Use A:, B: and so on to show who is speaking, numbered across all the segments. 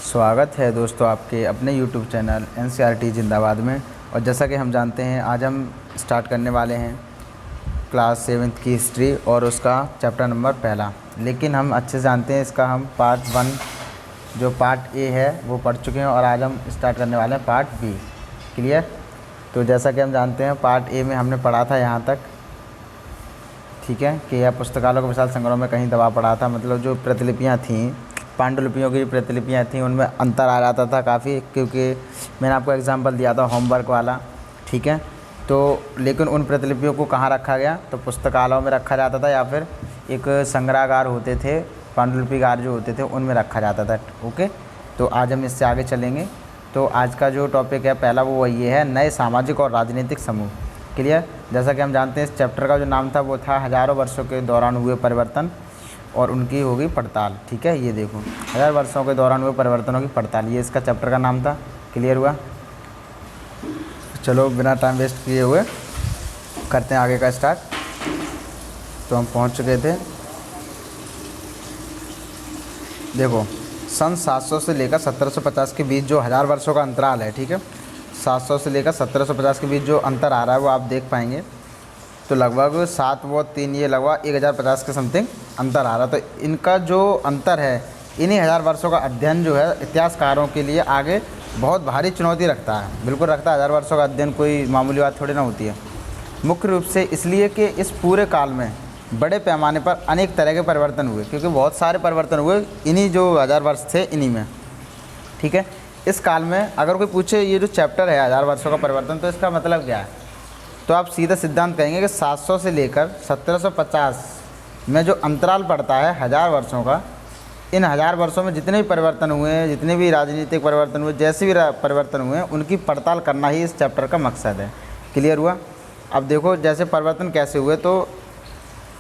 A: स्वागत है दोस्तों आपके अपने YouTube चैनल NCERT जिंदाबाद में। और जैसा कि हम जानते हैं, आज हम स्टार्ट करने वाले हैं क्लास 7th की हिस्ट्री और उसका चैप्टर नंबर पहला। लेकिन हम अच्छे से जानते हैं, इसका हम पार्ट 1 जो पार्ट ए है वो पढ़ चुके हैं और आज हम स्टार्ट करने वाले हैं पार्ट बी। क्लियर? तो जैसा कि हम जानते हैं, पार्ट ए में हमने पढ़ा था यहाँ तक, ठीक है, कि यह पुस्तकालयों के विशाल संग्रह में कहीं दबा पड़ा था। मतलब जो प्रतिलिपियाँ थीं, पांडुलिपियों की प्रतिलिपियाँ थीं, उनमें अंतर आ जाता था काफ़ी, क्योंकि मैंने आपको एग्जांपल दिया था होमवर्क वाला, ठीक है। तो लेकिन उन प्रतिलिपियों को कहाँ रखा गया, तो पुस्तकालयों में रखा जाता था या फिर एक संग्रहागार होते थे, पांडुलिपिगार जो होते थे, उनमें रखा जाता था। ओके, तो आज हम इससे आगे चलेंगे। तो आज का जो टॉपिक है पहला वो ये है, नए सामाजिक और राजनीतिक समूह। क्लियर? जैसा कि हम जानते हैं, इस चैप्टर का जो नाम था वो था हज़ारों वर्षों के दौरान हुए परिवर्तन और उनकी होगी पड़ताल। ठीक है, ये देखो, 1000 वर्षों के दौरान हुए परिवर्तनों की पड़ताल, ये इसका चैप्टर का नाम था। क्लियर हुआ? चलो बिना टाइम वेस्ट किए हुए करते हैं आगे का स्टार्ट। तो हम पहुंच चुके थे, देखो, सन 700 से लेकर 1750 के बीच जो 1000 वर्षों का अंतराल है, ठीक है, 700 से लेकर 1750 के बीच जो अंतर आ रहा है वो आप देख पाएंगे। तो लगभग 7 व 3 ये लगभग 1050 के समथिंग अंतर आ रहा। तो इनका जो अंतर है, इन्हीं 1000 वर्षों का अध्ययन जो है इतिहासकारों के लिए आगे बहुत भारी चुनौती रखता है। बिल्कुल रखता है, 1000 वर्षों का अध्ययन कोई मामूली बात थोड़ी ना होती है। मुख्य रूप से इसलिए कि इस पूरे काल में बड़े पैमाने पर अनेक तरह के परिवर्तन हुए, क्योंकि बहुत सारे परिवर्तन हुए इन्हीं जो 1000 वर्ष थे इन्हीं में। ठीक है, इस काल में अगर कोई पूछे ये जो चैप्टर है 1000 वर्षों का परिवर्तन, तो इसका मतलब क्या है, तो आप सीधा सिद्धांत कहेंगे कि 700 से लेकर 1750 में जो अंतराल पड़ता है 1000 वर्षों का, इन 1000 वर्षों में जितने भी परिवर्तन हुए हैं, जितने भी राजनीतिक परिवर्तन हुए, जैसे भी परिवर्तन हुए हैं, उनकी पड़ताल करना ही इस चैप्टर का मकसद है। क्लियर हुआ? अब देखो, जैसे परिवर्तन कैसे हुए, तो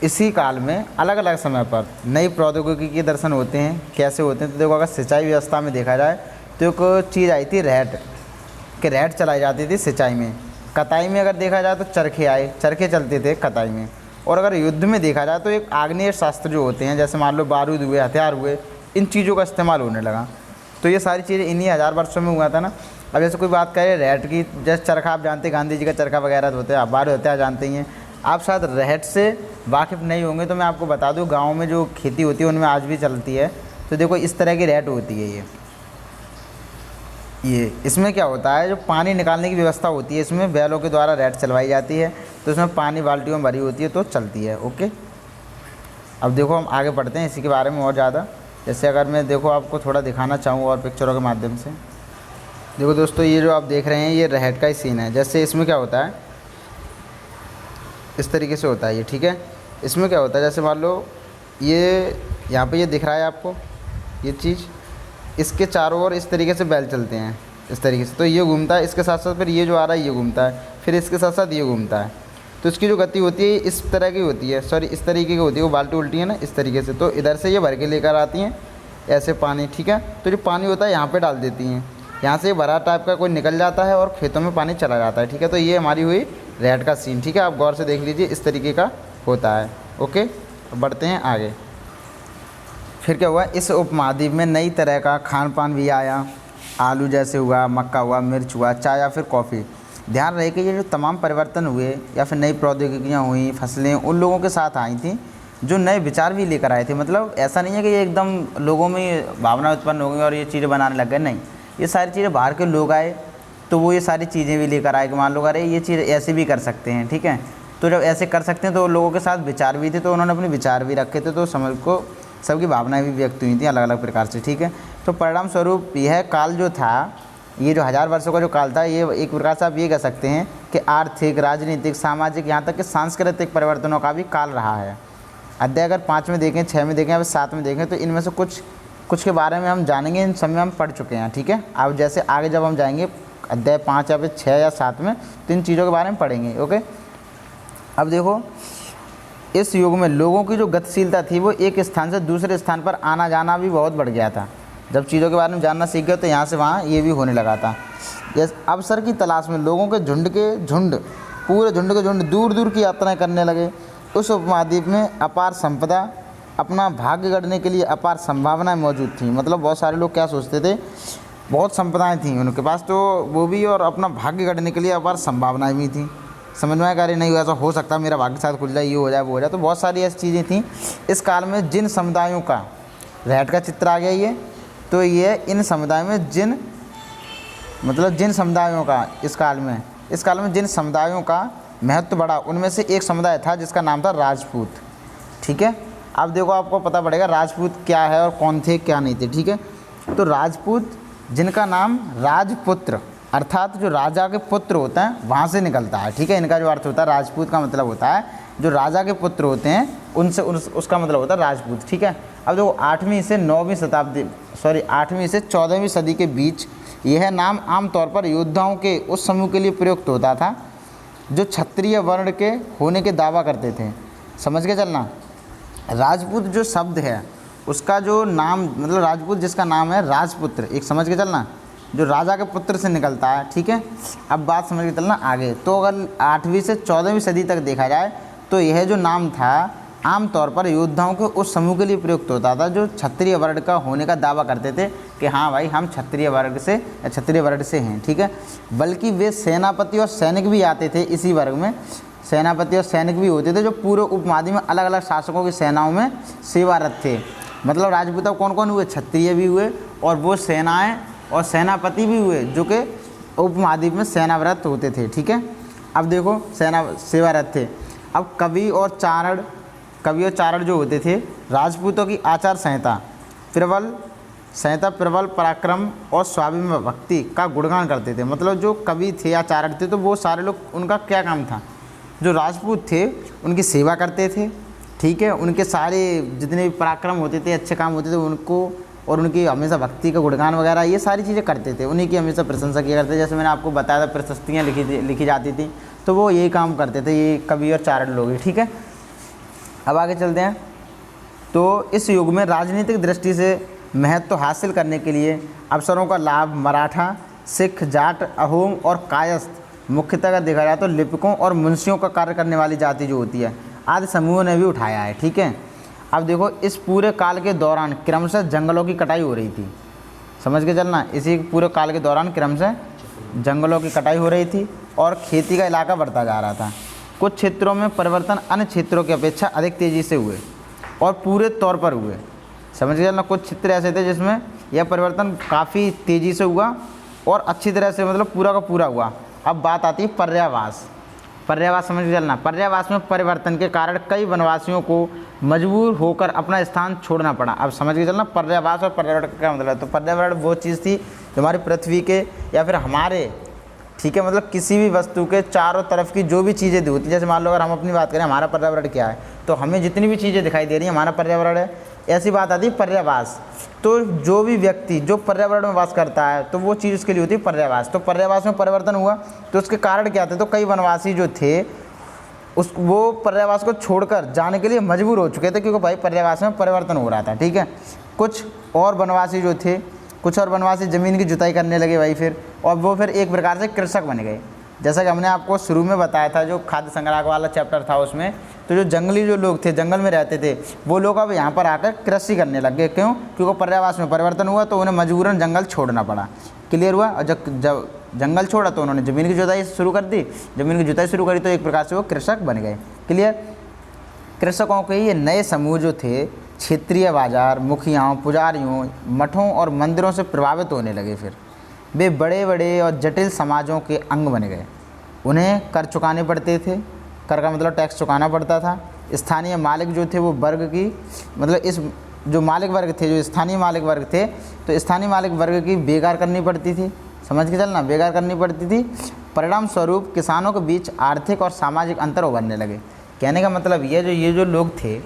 A: इसी काल में अलग अलग समय पर नई प्रौद्योगिकी के दर्शन होते हैं। कैसे होते हैं, तो देखो, अगर सिंचाई व्यवस्था में देखा जाए तो एक चीज़ आई थी रहट, कि रहट चलाई जाती थी सिंचाई में। कताई में अगर देखा जाए तो चरखे आए, चरखे चलते थे कताई में। और अगर युद्ध में देखा जाए तो एक आग्नेय शास्त्र जो होते हैं, जैसे मान लो बारूद हुए, हथियार हुए, इन चीज़ों का इस्तेमाल होने लगा। तो ये सारी चीज़ें इन्हीं 1000 वर्षों में हुआ था ना। अब जैसे कोई बात करे रहट की, जैसे चरखा आप जानते हैं, गांधी जी का चरखा वगैरह होते हैं, आप बारूद हथियार जानते ही हैं। आप शायद रहट से वाकिफ़ नहीं होंगे, तो मैं आपको बता दूँ, गाँव में जो खेती होती है उनमें आज भी चलती है। तो देखो, इस तरह की रहट होती है ये इसमें क्या होता है, जो पानी निकालने की व्यवस्था होती है, इसमें बैलों के द्वारा रहट चलवाई जाती है। तो इसमें पानी बाल्टियों में भरी होती है तो चलती है। ओके, अब देखो हम आगे बढ़ते हैं इसी के बारे में और ज़्यादा। जैसे अगर मैं देखो आपको थोड़ा दिखाना चाहूँ और पिक्चरों के माध्यम से, देखो दोस्तों, ये जो आप देख रहे हैं ये रहट का ही सीन है। जैसे इसमें क्या होता है, इस तरीके से होता है ये, ठीक है। इसमें क्या होता है, जैसे मान लो ये यहाँ पे ये दिख रहा है आपको ये चीज़, इसके चारों ओर इस तरीके से बैल चलते हैं, इस तरीके से। तो ये घूमता है, इसके साथ साथ फिर ये जो आ रहा है ये घूमता है, फिर इसके साथ साथ ये घूमता है। तो इसकी जो गति होती है इस तरह की होती है, सॉरी इस तरीके की होती है, वो बाल्टी उल्टी है ना, इस तरीके से। तो इधर से ये भर के लेकर आती हैं ऐसे पानी, ठीक है। तो जो पानी होता है यहाँ पे डाल देती हैं, यहाँ से भरा टाइप का कोई निकल जाता है और खेतों में पानी चला जाता है, ठीक है। तो ये हमारी हुई रहट का सीन, ठीक है। आप गौर से देख लीजिए, इस तरीके का होता है। ओके, बढ़ते हैं आगे। फिर क्या हुआ, इस उपमहाद्वीप में नई तरह का खान पान भी आया। आलू जैसे हुआ, मक्का हुआ, मिर्च हुआ, चाय या फिर कॉफ़ी। ध्यान रहे कि ये जो तमाम परिवर्तन हुए या फिर नई प्रौद्योगिकियाँ हुई, फसलें उन लोगों के साथ आई थी जो नए विचार भी लेकर आए थे। मतलब ऐसा नहीं है कि ये एकदम लोगों में भावना उत्पन्न हो गई और ये चीज़ें बनाने लग गए, नहीं। ये सारी चीज़ें बाहर के लोग आए तो वो ये सारी चीज़ें भी लेकर आए कि मान लो अरे ये चीज़ ऐसे भी कर सकते हैं, ठीक है। तो जब ऐसे कर सकते हैं तो लोगों के साथ विचार भी थे, तो उन्होंने अपने विचार भी रखे थे, तो समझ को सबकी भावनाएं भी व्यक्त हुई थी अलग अलग प्रकार से, ठीक है। तो परिणाम स्वरूप यह काल जो था, ये जो 1000 वर्षों का जो काल था, ये एक प्रकार से आप ये कह सकते हैं कि आर्थिक, राजनीतिक, सामाजिक, यहाँ तक कि सांस्कृतिक परिवर्तनों का भी काल रहा है। अध्याय अगर 5 में देखें, 6 में देखें या फिर 7 में देखें, तो इनमें से कुछ के बारे में हम जानेंगे, इन सब में हम पढ़ चुके हैं, ठीक है। अब जैसे आगे जब हम जाएंगे अध्याय 5 या फिर 6 या 7 में, तो इन चीज़ों के बारे में पढ़ेंगे। ओके, अब देखो, इस युग में लोगों की जो गतिशीलता थी वो एक स्थान से दूसरे स्थान पर आना जाना भी बहुत बढ़ गया था। जब चीज़ों के बारे में जानना सीख गए तो यहाँ से वहाँ ये भी होने लगा था। जैसे अवसर की तलाश में लोगों के झुंड पूरे झुंड के झुंड दूर दूर की यात्राएं करने लगे। उस उपमहाद्वीप में अपार संपदा अपना भाग्य गढ़ने के लिए अपार संभावनाएं मौजूद थी। मतलब बहुत सारे लोग क्या सोचते थे, बहुत संपदाएं थी उनके पास, तो वो भी और अपना भाग्य गढ़ने के लिए अपार संभावनाएं भी थी। समझ में आया? अरे नहीं ऐसा हो सकता, मेरा भाग्य साथ खुल जाए, ये हो जाए, वो हो जाए। तो बहुत सारी ऐसी चीज़ें थी। इस काल में जिन समुदायों का, रैट का चित्र आ गया ये, तो ये इन समुदायों में जिन समुदायों का इस काल में जिन समुदायों का महत्व बढ़ा, उनमें से एक समुदाय था जिसका नाम था राजपूत। ठीक है, अब देखो आपको पता पड़ेगा राजपूत क्या है और कौन थे क्या नहीं थे। ठीक है, तो राजपूत जिनका नाम राजपुत्र अर्थात जो राजा के पुत्र होते हैं वहाँ से निकलता है। ठीक है, इनका जो अर्थ होता है राजपूत का मतलब होता है जो राजा के पुत्र होते हैं उनसे उसका मतलब होता है राजपूत। ठीक है, अब देखो 8वीं से 14वीं सदी के बीच यह नाम आमतौर पर योद्धाओं के उस समूह के लिए प्रयुक्त होता था जो क्षत्रिय वर्ण के होने के दावा करते थे। समझ के चलना, राजपूत जो शब्द है उसका जो नाम मतलब राजपूत जिसका नाम है राजपुत्र, एक समझ के चलना, जो राजा के पुत्र से निकलता है। ठीक है, अब बात समझ के चलना आगे। तो अगर 8वीं से 14वीं सदी तक देखा जाए तो यह जो नाम था आमतौर पर योद्धाओं के उस समूह के लिए प्रयुक्त होता था जो क्षत्रिय वर्ण का होने का दावा करते थे कि हाँ भाई हम क्षत्रिय वर्ग से हैं। ठीक है, बल्कि वे सेनापति और सैनिक भी आते थे इसी वर्ग में। सेनापति और सैनिक भी होते थे जो पूरे उपमहाद्वीप में अलग अलग शासकों की सेनाओं में सेवारत थे। मतलब राजपूत कौन कौन हुए? क्षत्रिय भी हुए और वो सेनाएं और सेनापति भी हुए जो कि उपमहाद्वीप में सेनाव्रत होते थे। ठीक है, अब देखो सेवारत थे। अब कवि और चारण जो होते थे राजपूतों की आचार संहिता प्रबल पराक्रम और स्वाभिमान भक्ति का गुणगान करते थे। मतलब जो कवि थे या चारण थे तो वो सारे लोग, उनका क्या काम था, जो राजपूत थे उनकी सेवा करते थे। ठीक है, उनके सारे जितने भी पराक्रम होते थे, अच्छे काम होते थे उनको, और उनकी हमेशा भक्ति का गुणगान वगैरह ये सारी चीज़ें करते थे, उन्हीं की हमेशा प्रशंसा किया करते थे। जैसे मैंने आपको बताया था प्रशस्तियाँ लिखी जाती थी, तो वो यही काम करते थे, ये कवि और चारण लोग। ठीक है, अब आगे चलते हैं। तो इस युग में राजनीतिक दृष्टि से महत्व हासिल करने के लिए अवसरों का लाभ मराठा, सिख, जाट, अहोम और कायस्थ, मुख्यतः अगर देखा जाए तो लिपिकों और मुंशियों का कार्य करने वाली जाति जो होती है, आदि समूहों ने भी उठाया है। ठीक है, अब देखो इस पूरे काल के दौरान क्रमशः जंगलों की कटाई हो रही थी। समझ के चलना, इसी पूरे काल के दौरान क्रमशः जंगलों की कटाई हो रही थी और खेती का इलाका बढ़ता जा रहा था। कुछ क्षेत्रों में परिवर्तन अन्य क्षेत्रों की अपेक्षा अधिक तेज़ी से हुए और पूरे तौर पर हुए। समझ के चलना, कुछ क्षेत्र ऐसे थे जिसमें यह परिवर्तन काफ़ी तेज़ी से हुआ और अच्छी तरह से मतलब पूरा का पूरा हुआ। अब बात आती है पर्यावास। समझ के चलना, पर्यावास में परिवर्तन के कारण कई वनवासियों को मजबूर होकर अपना स्थान छोड़ना पड़ा। अब समझ के चलना, पर्यावास और पर्यावरण का क्या मतलब है। तो पर्यावरण वो चीज़ थी जो हमारी पृथ्वी के या फिर हमारे, ठीक है, मतलब किसी भी वस्तु के चारों तरफ की जो भी चीज़ें होती हैं, जैसे मान लो अगर हम अपनी बात करें हमारा पर्यावरण क्या है, तो हमें जितनी भी चीज़ें दिखाई दे रही हैं हमारा पर्यावरण है। ऐसी बात आती है पर्यावास। तो जो भी व्यक्ति जो पर्यावरण में वास करता है तो वो चीज़ उसके लिए होती है पर्यावास। तो पर्यावास में परिवर्तन हुआ तो उसके कारण क्या थे, तो कई वनवासी जो थे वो पर्यावास को छोड़कर जाने के लिए मजबूर हो चुके थे क्योंकि भाई पर्यावास में परिवर्तन हो रहा था। ठीक है, कुछ और वनवासी ज़मीन की जुताई करने लगे भाई फिर, और वो फिर एक प्रकार से कृषक बन गए। जैसा कि हमने आपको शुरू में बताया था जो खाद्य संग्रह वाला चैप्टर था उसमें, तो जो जंगली जो लोग थे, जंगल में रहते थे, वो लोग अब यहाँ पर आकर कृषि करने लग गए। क्यों? क्योंकि पर्यावास में परिवर्तन हुआ तो उन्हें मजबूरन जंगल छोड़ना पड़ा। क्लियर हुआ? और जब जंगल छोड़ा तो उन्होंने ज़मीन की जुताई शुरू कर दी। ज़मीन की जुताई शुरू करी तो एक प्रकार से वो कृषक बन गए। क्लियर? कृषकों के ये नए समूह जो थे क्षेत्रीय बाजार, मुखियाओं, पुजारियों, मठों और मंदिरों से प्रभावित होने लगे। फिर वे बड़े बड़े और जटिल समाजों के अंग बन गए। उन्हें कर चुकाने पड़ते थे, कर का मतलब टैक्स चुकाना पड़ता था। स्थानीय मालिक जो थे वो वर्ग की मतलब इस जो मालिक वर्ग थे, जो स्थानीय मालिक वर्ग थे, तो स्थानीय मालिक वर्ग की बेकार करनी पड़ती थी। समझ के चलना, बेकार करनी पड़ती थी। परिणाम स्वरूप किसानों के बीच आर्थिक और सामाजिक अंतर उभरने लगे। कहने का मतलब ये जो लोग थे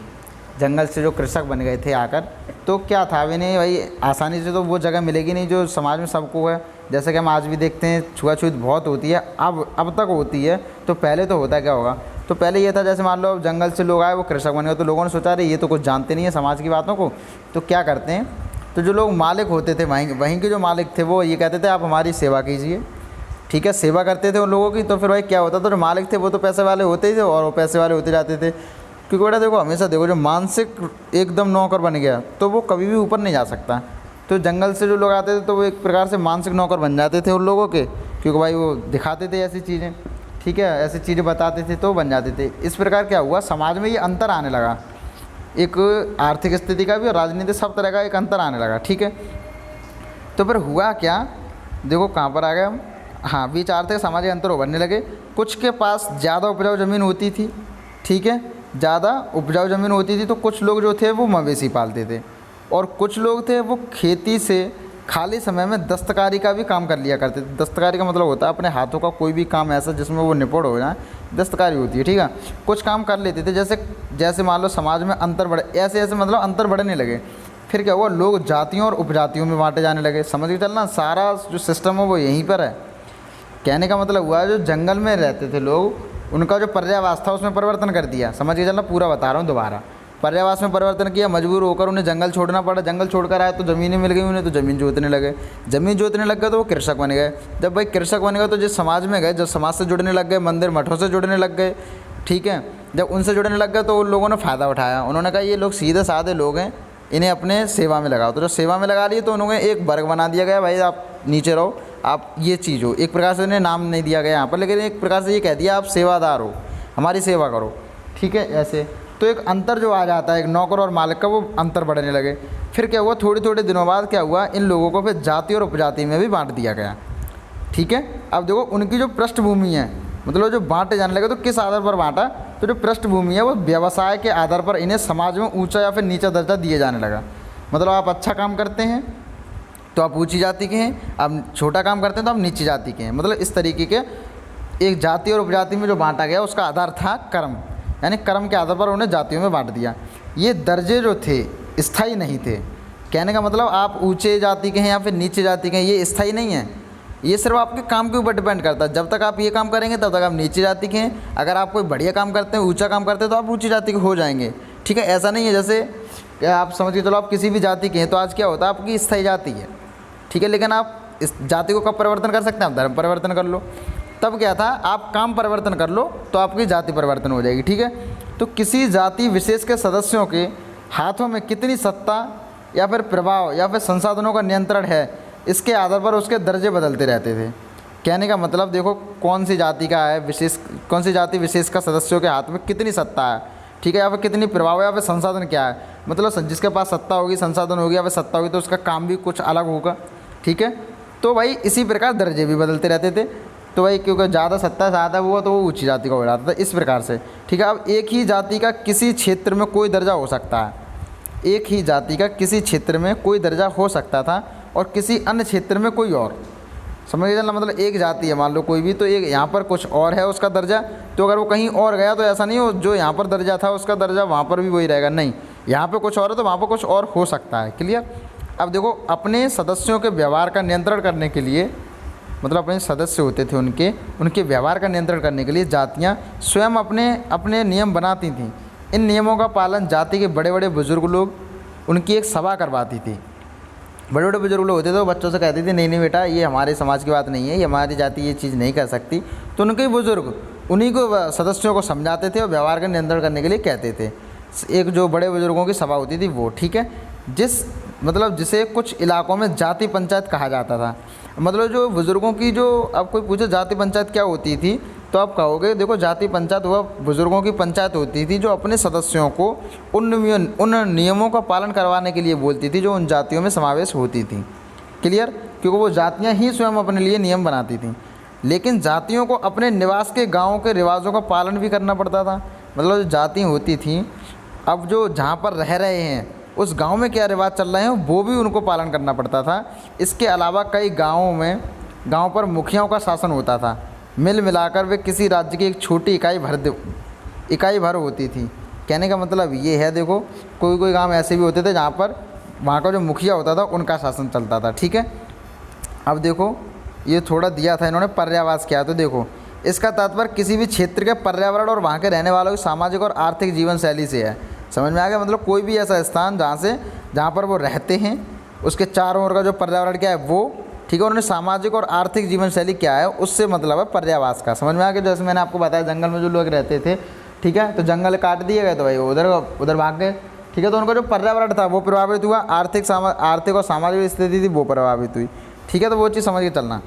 A: जंगल से जो कृषक बन गए थे आकर, तो क्या था, इन्हें भाई आसानी से तो वो जगह मिलेगी नहीं जो समाज में सबको है। जैसे कि हम आज भी देखते हैं छुआछूत बहुत होती है, अब तक होती है। तो पहले तो होता क्या होगा, तो पहले ये था जैसे मान लो जंगल से लोग आए वो कृषक बन गए, तो लोगों ने सोचा अरे ये तो कुछ जानते नहीं है समाज की बातों को, तो क्या करते हैं, तो जो लोग मालिक होते थे वहीं के जो मालिक थे वो ये कहते थे आप हमारी सेवा कीजिए। ठीक है, सेवा करते थे उन लोगों की। तो फिर भाई क्या होता था, जो मालिक थे वो तो पैसे वाले होते ही थे और वो पैसे वाले होते जाते थे। क्योंकि बेटा देखो हमेशा देखो, जो मानसिक एकदम नौकर बन गया तो वो कभी भी ऊपर नहीं जा सकता। तो जंगल से जो लोग आते थे तो वो एक प्रकार से मानसिक नौकर बन जाते थे उन लोगों के, क्योंकि भाई वो दिखाते थे ऐसी चीज़ें, ठीक है, ऐसी चीज़ें बताते थे तो बन जाते थे। इस प्रकार क्या हुआ, समाज में ये अंतर आने लगा, एक आर्थिक स्थिति का भी और राजनीतिक सब तरह का एक अंतर आने लगा, ठीक है। तो फिर हुआ क्या, देखो कहाँ पर आ गए हम, हाँ, बीच आर्थिक सामाजिक अंतर उभरने लगे। कुछ के पास ज़्यादा उपजाऊ ज़मीन होती थी, ठीक है, ज़्यादा उपजाऊ ज़मीन होती थी तो कुछ लोग जो थे वो मवेशी पालते थे, और कुछ लोग थे वो खेती से खाली समय में दस्तकारी का भी काम कर लिया करते थे। दस्तकारी का मतलब होता है अपने हाथों का कोई भी काम ऐसा जिसमें वो निपुण हो जाए, दस्तकारी होती है, ठीक है। कुछ काम कर लेते थे, जैसे जैसे मान लो समाज में अंतर बढ़े, ऐसे ऐसे मतलब अंतर बढ़ने लगे। फिर क्या हुआ, लोग जातियों और उपजातियों में बांटे जाने लगे। समझ के चलना, सारा जो सिस्टम है वो यहीं पर है। कहने का मतलब हुआ जो जंगल में रहते थे लोग, उनका जो पर्यावास था उसमें परिवर्तन कर दिया। समझ के चलना, पूरा बता रहा हूँ दोबारा। पर्यावास में परिवर्तन किया, मजबूर होकर उन्हें जंगल छोड़ना पड़ा। जंगल छोड़कर आए तो ज़मीनें मिल गई उन्हें, तो ज़मीन जोतने लगे। ज़मीन जोतने लग गए तो वो कृषक बन गए। जब भाई कृषक बन गए तो जिस समाज में गए, जब समाज से जुड़ने लग गए, मंदिर मठों से जुड़ने लग गए, ठीक है। जब उनसे जुड़ने लग गए तो उन लोगों ने फ़ायदा उठाया। उन्होंने कहा ये लोग सीधे साधे लोग हैं, इन्हें अपने सेवा में लगाओ। तो जब सेवा में लगा लिए तो उन्होंने एक वर्ग बना दिया गया, भाई आप नीचे रहो, आप ये चीज़ हो। एक प्रकार से उन्हें नाम नहीं दिया गया यहाँ पर, लेकिन एक प्रकार से ये कह दिया आप सेवादार हो, हमारी सेवा करो, ठीक है। ऐसे तो एक अंतर जो आ जाता है, एक नौकर और मालिक का, वो अंतर बढ़ने लगे। फिर क्या हुआ, थोड़े थोड़े दिनों बाद क्या हुआ, इन लोगों को फिर जाति और उपजाति में भी बांट दिया गया, ठीक है। अब देखो उनकी जो पृष्ठभूमि है, मतलब जो बांटे जाने लगे तो किस आधार पर बांटा, तो जो पृष्ठभूमि है वो व्यवसाय के आधार पर इन्हें समाज में ऊंचा या फिर नीचा दर्जा दिए जाने लगा। मतलब आप अच्छा काम करते हैं तो आप ऊंची जाति के हैं, आप छोटा काम करते हैं तो आप नीची जाति के हैं। मतलब इस तरीके के एक जाति और उपजाति में जो बांटा गया उसका आधार था कर्म, यानी कर्म के आधार पर उन्हें जातियों में बांट दिया। ये दर्जे जो थे स्थायी नहीं थे। कहने का मतलब आप ऊंचे जाति के हैं या फिर नीचे जाति के हैं, ये स्थायी नहीं है। ये सिर्फ आपके काम के ऊपर डिपेंड करता है। जब तक आप ये काम करेंगे तब तक आप नीचे जाति के हैं। अगर आप कोई बढ़िया काम करते हैं, ऊंचा काम करते हैं, तो आप ऊंची जाति के हो जाएंगे, ठीक है। ऐसा नहीं है जैसे कि आप समझ के चलो आप किसी भी जाति के हैं तो आज क्या होता है, आपकी स्थायी जाति है, ठीक है। लेकिन आप इस जाति को कब परिवर्तन कर सकते हैं, आप धर्म परिवर्तन कर लो। तब क्या था, आप काम परिवर्तन कर लो तो आपकी जाति परिवर्तन हो जाएगी, ठीक है। तो किसी जाति विशेष के सदस्यों के हाथों में कितनी सत्ता या फिर प्रभाव या फिर संसाधनों का नियंत्रण है, इसके आधार पर उसके दर्जे बदलते रहते थे। कहने का मतलब देखो कौन सी जाति का है विशेष, कौन सी जाति विशेष का सदस्यों के हाथ में कितनी सत्ता है, ठीक है, या फिर कितनी प्रभाव या फिर संसाधन क्या है। मतलब जिसके पास सत्ता होगी, संसाधन होगी या फिर सत्ता होगी तो उसका काम भी कुछ अलग होगा, ठीक है। तो भाई इसी प्रकार दर्जे भी बदलते रहते थे। तो भाई क्योंकि ज़्यादा सत्ता ज़्यादा हुआ तो वो ऊंची जाति का हो जाता था, इस प्रकार से, ठीक है। अब एक ही जाति का किसी क्षेत्र में कोई दर्जा हो सकता है, एक ही जाति का किसी क्षेत्र में कोई दर्जा हो सकता था और किसी अन्य क्षेत्र में कोई और। समझ चलना, मतलब एक जाति है मान लो कोई भी, तो एक यहाँ पर कुछ और है उसका दर्जा, तो अगर वो कहीं और गया तो ऐसा नहीं हो जो यहाँ पर दर्जा था उसका दर्जा वहाँ पर भी वही रहेगा, नहीं, यहाँ पे कुछ और है तो वहाँ पर कुछ और हो सकता है। क्लियर। अब देखो अपने सदस्यों के व्यवहार का नियंत्रण करने के लिए, मतलब अपने सदस्य होते थे उनके व्यवहार का नियंत्रण करने के लिए जातियाँ स्वयं अपने नियम बनाती थीं। इन नियमों का पालन जाति के बड़े बड़े बुजुर्ग लोग उनकी एक सभा करवाती थी। बड़े बड़े बुजुर्ग लोग होते थे वो बच्चों से कहते थे नहीं नहीं बेटा ये हमारे समाज की बात नहीं है, ये हमारी जाति ये चीज़ नहीं कर सकती। तो उनके बुजुर्ग उन्हीं को सदस्यों को समझाते थे और व्यवहार का नियंत्रण करने के लिए कहते थे। एक जो बड़े बुजुर्गों की सभा होती थी वो, ठीक है, जिसे कुछ इलाकों में जाति पंचायत कहा जाता था। मतलब जो बुज़ुर्गों की जो, अब कोई पूछे जाति पंचायत क्या होती थी तो आप कहोगे देखो जाति पंचायत वह बुज़ुर्गों की पंचायत होती थी जो अपने सदस्यों को उन नियमों का पालन करवाने के लिए बोलती थी जो उन जातियों में समावेश होती थी। क्लियर। क्योंकि वो जातियाँ ही स्वयं अपने लिए नियम बनाती थीं, लेकिन जातियों को अपने निवास के गाँव के रिवाजों का पालन भी करना पड़ता था। मतलब जो जातियाँ होती थीं, अब जो जहाँ पर रह रहे हैं उस गांव में क्या रिवाज चल रहे हैं वो भी उनको पालन करना पड़ता था। इसके अलावा कई गांव पर मुखियाओं का शासन होता था। मिल मिलाकर वे किसी राज्य की एक छोटी इकाई भर होती थी। कहने का मतलब ये है, देखो कोई गांव ऐसे भी होते थे जहाँ पर वहाँ का जो मुखिया होता था उनका शासन चलता था, ठीक है। अब देखो ये थोड़ा दिया था इन्होंने पर्यावास क्या, तो देखो इसका तात्पर्य किसी भी क्षेत्र के पर्यावरण और वहाँ के रहने वालों की सामाजिक और आर्थिक जीवन शैली से है। समझ में आ गया। मतलब कोई भी ऐसा स्थान जहाँ पर वो रहते हैं उसके चारों ओर का जो पर्यावरण क्या है वो, ठीक है, उन्होंने सामाजिक और आर्थिक जीवन शैली क्या है उससे मतलब है पर्यावास का। समझ में आ गया। जैसे मैंने आपको बताया जंगल में जो लोग रहते थे ठीक है। तो जंगल काट दिए गए तो भाई उधर उधर भाग गए, ठीक है। तो उनका जो पर्यावरण था वो प्रभावित हुआ, आर्थिक और सामाजिक स्थिति थी वो प्रभावित हुई, ठीक है। तो वो चीज़ समझ के चलना।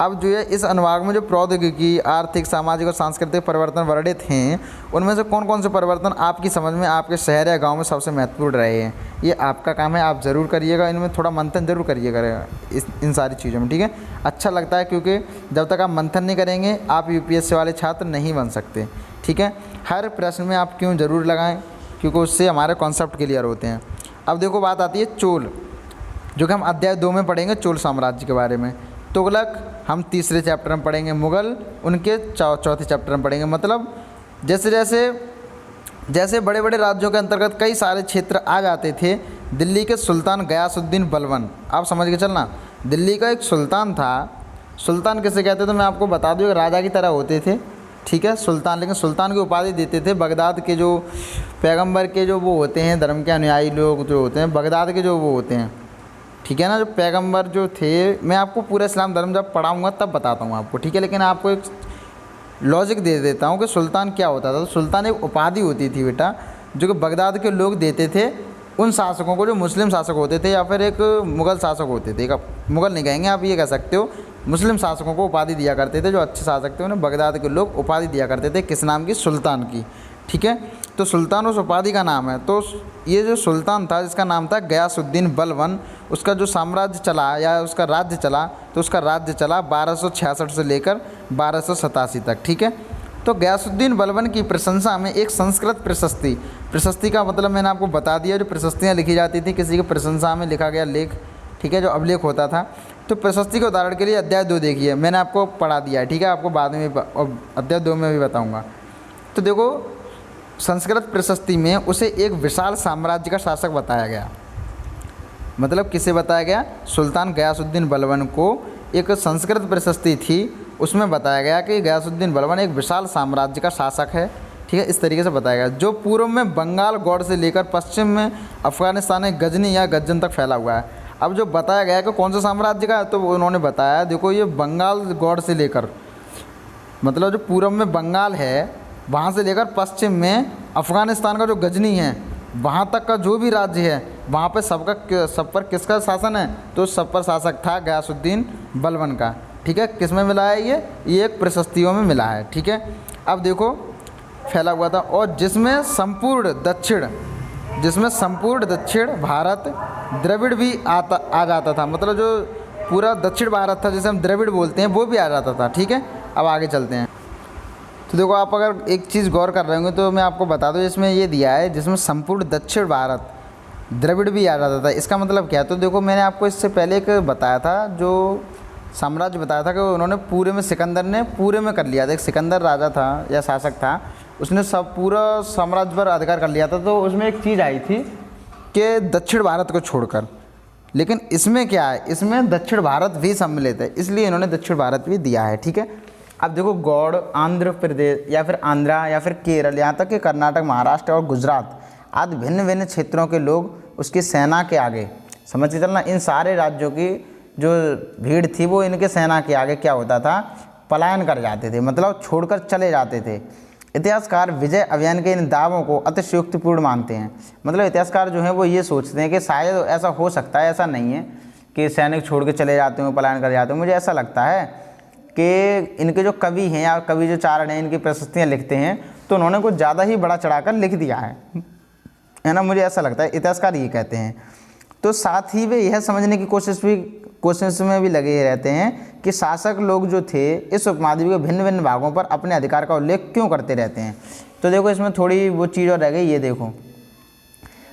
A: अब जो है इस अनुभाग में जो प्रौद्योगिकी, आर्थिक, सामाजिक और सांस्कृतिक परिवर्तन वर्णित हैं, उनमें से कौन कौन से परिवर्तन आपकी समझ में आपके शहर या गांव में सबसे महत्वपूर्ण रहे हैं, ये आपका काम है, आप ज़रूर करिएगा। इनमें थोड़ा मंथन जरूर करिएगा इन सारी चीज़ों में, ठीक है। अच्छा लगता है क्योंकि जब तक आप मंथन नहीं करेंगे आप यूपीएससी वाले छात्र नहीं बन सकते, ठीक है। हर प्रश्न में आप क्यों ज़रूर लगाएं, क्योंकि उससे हमारे कॉन्सेप्ट क्लियर होते हैं। अब देखो बात आती है चोल, जो कि हम अध्याय 2 में पढ़ेंगे, चोल साम्राज्य के बारे में। तुगलक हम तीसरे चैप्टर में पढ़ेंगे, मुग़ल उनके चौथे चैप्टर में पढ़ेंगे। मतलब जैसे जैसे जैसे बड़े बड़े राज्यों के अंतर्गत कई सारे क्षेत्र आ जाते थे, दिल्ली के सुल्तान गयासुद्दीन बलबन, आप समझ के चलना, दिल्ली का एक सुल्तान था। सुल्तान किसे कहते थे तो मैं आपको बता दूँ, राजा की तरह होते थे, ठीक है, सुल्तान। लेकिन सुल्तान की उपाधि देते थे बगदाद के जो पैगंबर के जो वो होते हैं, धर्म के अनुयायी लोग जो होते हैं, बगदाद के जो वो होते हैं, ठीक है ना, जो पैगंबर जो थे। मैं आपको पूरा इस्लाम धर्म जब पढ़ाऊँगा तब बताता हूँ आपको, ठीक है। लेकिन आपको एक लॉजिक दे देता हूँ कि सुल्तान क्या होता था। तो सुल्तान एक उपाधि होती थी बेटा, जो कि बगदाद के लोग देते थे उन शासकों को जो मुस्लिम शासक होते थे या फिर एक मुग़ल शासक होते थे। मुग़ल नहीं कहेंगे आप, ये कह सकते हो मुस्लिम शासकों को उपाधि दिया करते थे, जो अच्छे शासक थे उन्हें बगदाद के लोग उपाधि दिया करते थे। किस नाम की? सुल्तान की, ठीक है। तो सुल्तान उस उपाधि का नाम है। तो ये जो सुल्तान था जिसका नाम था गयासुद्दीन बलबन, उसका जो साम्राज्य चला या उसका राज्य चला, तो उसका राज्य चला 1266 से लेकर 1287 तक, ठीक है। तो गयासुद्दीन बलबन की प्रशंसा में एक संस्कृत प्रशस्ति का मतलब मैंने आपको बता दिया, जो प्रशस्तियाँ लिखी जाती थी किसी की प्रशंसा में लिखा गया लेख, ठीक है, जो अभिलेख होता था। तो प्रशस्ति के उदाहरण के लिए अध्याय 2 देखिए, मैंने आपको पढ़ा दिया है, ठीक है, आपको बाद में अध्याय 2 में भी बताऊँगा। तो देखो संस्कृत प्रशस्ति में उसे एक विशाल साम्राज्य का शासक बताया गया। मतलब किसे बताया गया? सुल्तान गयासुद्दीन बलबन को एक संस्कृत प्रशस्ति थी, उसमें बताया गया कि गयासुद्दीन बलबन एक विशाल साम्राज्य का शासक है, ठीक है, इस तरीके से बताया गया, जो पूर्व में बंगाल गौड़ से लेकर पश्चिम में अफ़गानिस्तान में गजनी या गज्जन तक फैला हुआ है। अब जो बताया गया कि कौन सा साम्राज्य का है, तो उन्होंने बताया देखो ये बंगाल गौड़ से लेकर, मतलब जो पूर्व में बंगाल है वहाँ से लेकर पश्चिम में अफ़गानिस्तान का जो गजनी है वहाँ तक का जो भी राज्य है, वहाँ पे सब पर किसका शासन है? तो सब पर शासक था गयासुद्दीन बलबन का, ठीक है। किस में मिला है? ये एक प्रशस्तियों में मिला है, ठीक है। अब देखो फैला हुआ था, और जिसमें संपूर्ण दक्षिण भारत द्रविड़ भी आ जाता था। मतलब जो पूरा दक्षिण भारत था जिसे हम द्रविड़ बोलते हैं वो भी आ जाता था, ठीक है। अब आगे चलते हैं। तो देखो आप अगर एक चीज़ गौर कर रहे होंगे तो मैं आपको बता दूं, इसमें ये दिया है जिसमें संपूर्ण दक्षिण भारत द्रविड़ भी आ जाता था। इसका मतलब क्या है? तो देखो मैंने आपको इससे पहले एक बताया था, जो साम्राज्य बताया था कि उन्होंने पूरे में, सिकंदर ने पूरे में कर लिया था। एक सिकंदर राजा था या शासक था, उसने सब पूरा साम्राज्य पर अधिकार कर लिया था। तो उसमें एक चीज़ आई थी कि दक्षिण भारत को छोड़कर, लेकिन इसमें क्या है? इसमें दक्षिण भारत भी सम्मिलित है, इसलिए इन्होंने दक्षिण भारत भी दिया है, ठीक है। अब देखो गौड़ आंध्र प्रदेश या फिर आंध्रा या फिर केरल, यहाँ तक कि कर्नाटक, महाराष्ट्र और गुजरात आदि भिन्न भिन्न क्षेत्रों के लोग उसकी सेना के आगे, समझ के चलना, इन सारे राज्यों की जो भीड़ थी वो इनके सेना के आगे क्या होता था? पलायन कर जाते थे, मतलब छोड़कर चले जाते थे। इतिहासकार विजय अभियान के इन दावों को अतिशयोक्तिपूर्ण मानते हैं। मतलब इतिहासकार जो हैं वो ये सोचते हैं कि शायद ऐसा हो सकता है, ऐसा नहीं है कि सैनिक छोड़ के चले जाते हो, पलायन कर जाते हो। मुझे ऐसा लगता है कि इनके जो कवि हैं या कवि जो चारण हैं, इनकी प्रशस्तियाँ लिखते हैं तो उन्होंने कुछ ज़्यादा ही बड़ा चढ़ाकर लिख दिया है ना, मुझे ऐसा लगता है, इतिहासकार ये कहते हैं। तो साथ ही वे यह समझने की कोशिश में भी लगे रहते हैं कि शासक लोग जो थे इस उपमहाद्वीप के भिन्न भिन्न भागों पर अपने अधिकार का उल्लेख क्यों करते रहते हैं। तो देखो इसमें थोड़ी वो चीज़ और रह गई, ये देखो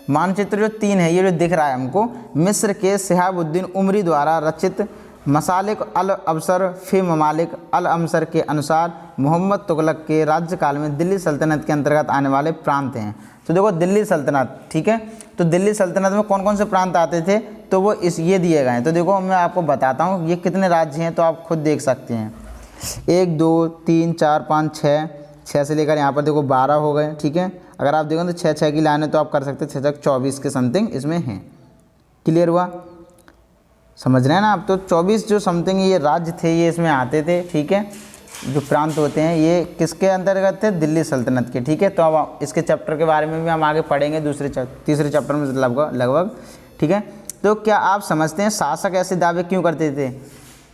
A: मानचित्र जो 3 है, ये जो दिख रहा है हमको, मिस्र के शिहाबुद्दीन उमरी द्वारा रचित मसालिक अल अबसर फी ममालिक अल अमसर के अनुसार मोहम्मद तुगलक के राज्यकाल में दिल्ली सल्तनत के अंतर्गत आने वाले प्रांत हैं। तो देखो दिल्ली सल्तनत, ठीक है, तो दिल्ली सल्तनत में कौन कौन से प्रांत आते थे? तो वो ये दिए गए हैं। तो देखो मैं आपको बताता हूँ ये कितने राज्य हैं, तो आप खुद देख सकते हैं। 1 2 3 4 5 6 से लेकर यहाँ पर देखो 12 हो गए, ठीक है। अगर आप देखो तो 6 की लाइनें तो आप कर सकते हैं, 6 तक 24 के समथिंग इसमें हैं। क्लियर हुआ? समझ रहे हैं ना आप? तो 24 जो समथिंग ये राज्य थे ये इसमें आते थे, ठीक है। जो प्रांत होते हैं ये किसके अंतर्गत थे, दिल्ली सल्तनत के। ठीक है, तो अब इसके चैप्टर के बारे में भी हम आगे पढ़ेंगे तीसरे चैप्टर में लगभग। ठीक है, तो क्या आप समझते हैं शासक ऐसे दावे क्यों करते थे?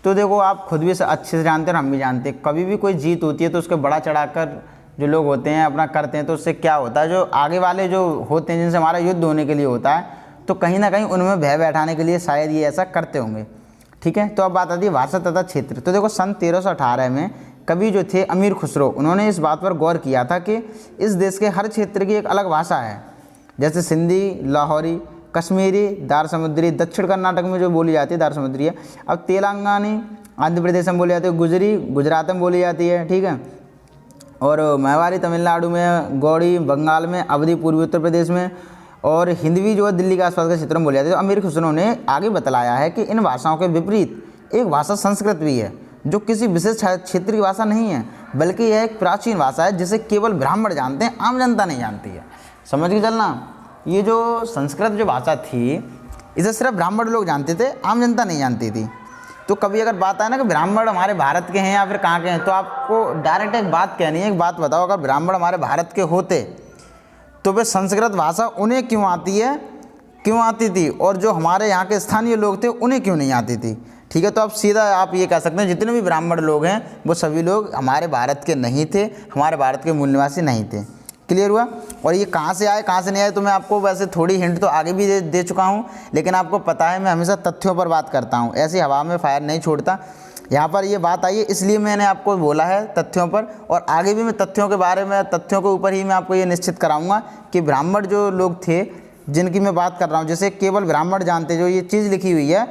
A: तो देखो आप खुद भी अच्छे से जानते हैं और हम भी जानते हैं, कभी भी कोई जीत होती है तो उसके बड़ा चढ़ाकर जो लोग होते हैं अपना करते हैं, तो उससे क्या होता है, जो आगे वाले जो होते हैं जिनसे हमारा युद्ध होने के लिए होता है, तो कहीं ना कहीं उनमें भय बैठाने के लिए शायद ये ऐसा करते होंगे। ठीक है, तो अब बात आती है भाषा तथा क्षेत्र। तो देखो सन 1318 में कवि जो थे अमीर खुसरो, उन्होंने इस बात पर गौर किया था कि इस देश के हर क्षेत्र की एक अलग भाषा है, जैसे सिंधी, लाहौरी, कश्मीरी, दार समुद्री, दक्षिण कर्नाटक में जो बोली जाती है दार समुद्री है, अब तेलंगानी आंध्र प्रदेश में बोली जाती है, गुजरी गुजरात में बोली जाती है। ठीक है, और मेवाड़ी तमिलनाडु में, गौड़ी बंगाल में, अवधी पूर्वी उत्तर प्रदेश में, और हिंदवी जो है दिल्ली के आसपास के क्षेत्रों में बोली जाती है। तो अमीर खुसरो ने आगे बतलाया है कि इन भाषाओं के विपरीत एक भाषा संस्कृत भी है, जो किसी विशेष क्षेत्र की भाषा नहीं है, बल्कि यह एक प्राचीन भाषा है जिसे केवल ब्राह्मण जानते हैं, आम जनता नहीं जानती है। समझ के चलना, ये जो संस्कृत जो भाषा थी इसे सिर्फ ब्राह्मण लोग जानते थे, आम जनता नहीं जानती थी। तो कभी अगर बात आए ना कि ब्राह्मण हमारे भारत के हैं या फिर कहाँ के हैं, तो आपको डायरेक्ट एक बात कहनी है, एक बात बताओ, अगर ब्राह्मण हमारे भारत के होते तो वे संस्कृत भाषा उन्हें क्यों आती है, क्यों आती थी, और जो हमारे यहाँ के स्थानीय लोग थे उन्हें क्यों नहीं आती थी। ठीक है, तो अब सीधा आप ये कह सकते हैं जितने भी ब्राह्मण लोग हैं वो सभी लोग हमारे भारत के नहीं थे, हमारे भारत के मूल निवासी नहीं थे। क्लियर हुआ? और ये कहाँ से आए कहाँ से नहीं आए, तो मैं आपको वैसे थोड़ी हिंट तो आगे भी दे चुका हूँ, लेकिन आपको पता है मैं हमेशा तथ्यों पर बात करता हूँ, ऐसी हवा में फायर नहीं छोड़ता। यहाँ पर ये बात आई है इसलिए मैंने आपको बोला है तथ्यों पर, और आगे भी मैं तथ्यों के बारे में, तथ्यों के ऊपर ही मैं आपको ये निश्चित कराऊंगा कि ब्राह्मण जो लोग थे जिनकी मैं बात कर रहा हूँ, जैसे केवल ब्राह्मण जानते, जो ये चीज़ लिखी हुई है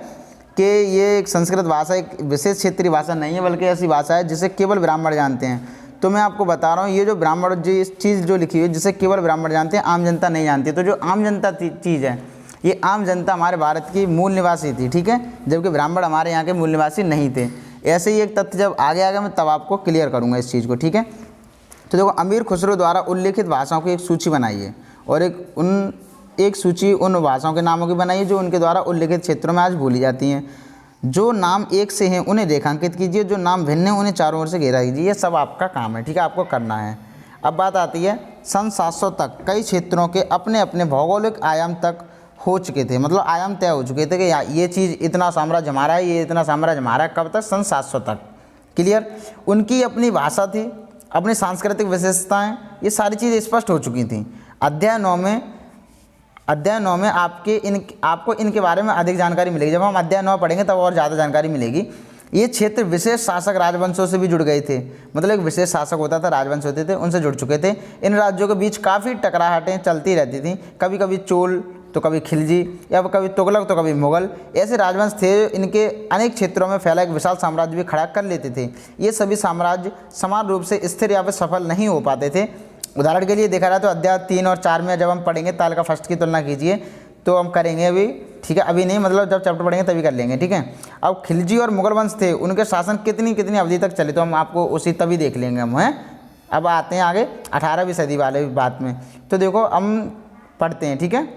A: कि ये एक संस्कृत भाषा एक विशेष क्षेत्रीय भाषा नहीं है, बल्कि ऐसी भाषा है जिसे केवल ब्राह्मण जानते हैं। तो मैं आपको बता रहा हूँ ये जो ब्राह्मण जो इस चीज़ जो लिखी हुई है जिसे केवल ब्राह्मण जानते हैं, आम जनता नहीं जानती, तो जो आम जनता चीज़ है, ये आम जनता हमारे भारत की मूल निवासी थी। ठीक है, जबकि ब्राह्मण हमारे यहाँ के मूल निवासी नहीं थे। ऐसे ही एक तथ्य जब आगे मैं तब आपको क्लियर करूँगा इस चीज़ को। ठीक है, तो देखो अमीर खुसरो द्वारा उल्लेखित भाषाओं की एक सूची बनाई है, और एक सूची उन भाषाओं के नामों की बनाई है जो उनके द्वारा उल्लेखित क्षेत्रों में आज बोली जाती हैं। जो नाम एक से हैं उन्हें रेखांकित कीजिए, जो नाम भिन्न हैं उन्हें चारों ओर से घेरा कीजिए। ये सब आपका काम है। ठीक है, आपको करना है। अब बात आती है सन 700 तक कई क्षेत्रों के अपने अपने भौगोलिक आयाम तक हो चुके थे, मतलब आयाम तय हो चुके थे कि ये चीज़ इतना साम्राज्य हमारा है, ये इतना साम्राज्य हमारा है। कब तक? सन 700 तक। क्लियर? उनकी अपनी भाषा थी, अपनी सांस्कृतिक विशेषताएं, ये सारी चीज़ें स्पष्ट हो चुकी थी। अध्याय 9 में आपको इनके बारे में अधिक जानकारी मिलेगी। जब हम अध्याय 9 पढ़ेंगे तब और ज़्यादा जानकारी मिलेगी। ये क्षेत्र विशेष शासक राजवंशों से भी जुड़ गए थे, मतलब एक विशेष शासक होता था, राजवंश होते थे, उनसे जुड़ चुके थे। इन राज्यों के बीच काफ़ी टकराहटें चलती रहती थी, कभी कभी चोल तो कभी खिलजी, या कभी तुगलक तो कभी मुगल। ऐसे राजवंश थे इनके अनेक क्षेत्रों में फैला एक विशाल साम्राज्य भी खड़ा कर लेते थे। ये सभी साम्राज्य समान रूप से स्थिर या फिर सफल नहीं हो पाते थे। उदाहरण के लिए देखा जाए तो अध्याय 3 और 4 में जब हम पढ़ेंगे तालिका फर्स्ट की तुलना कीजिए, तो हम करेंगे अभी। ठीक है, अभी नहीं, मतलब जब चैप्टर पढ़ेंगे तभी कर लेंगे। ठीक है, अब खिलजी और मुगल वंश थे, उनके शासन कितनी अवधि तक चले, तो हम आपको उसी तभी देख लेंगे हम हैं। अब आते हैं आगे 18वीं सदी वाले बात में। तो देखो हम पढ़ते हैं। ठीक है,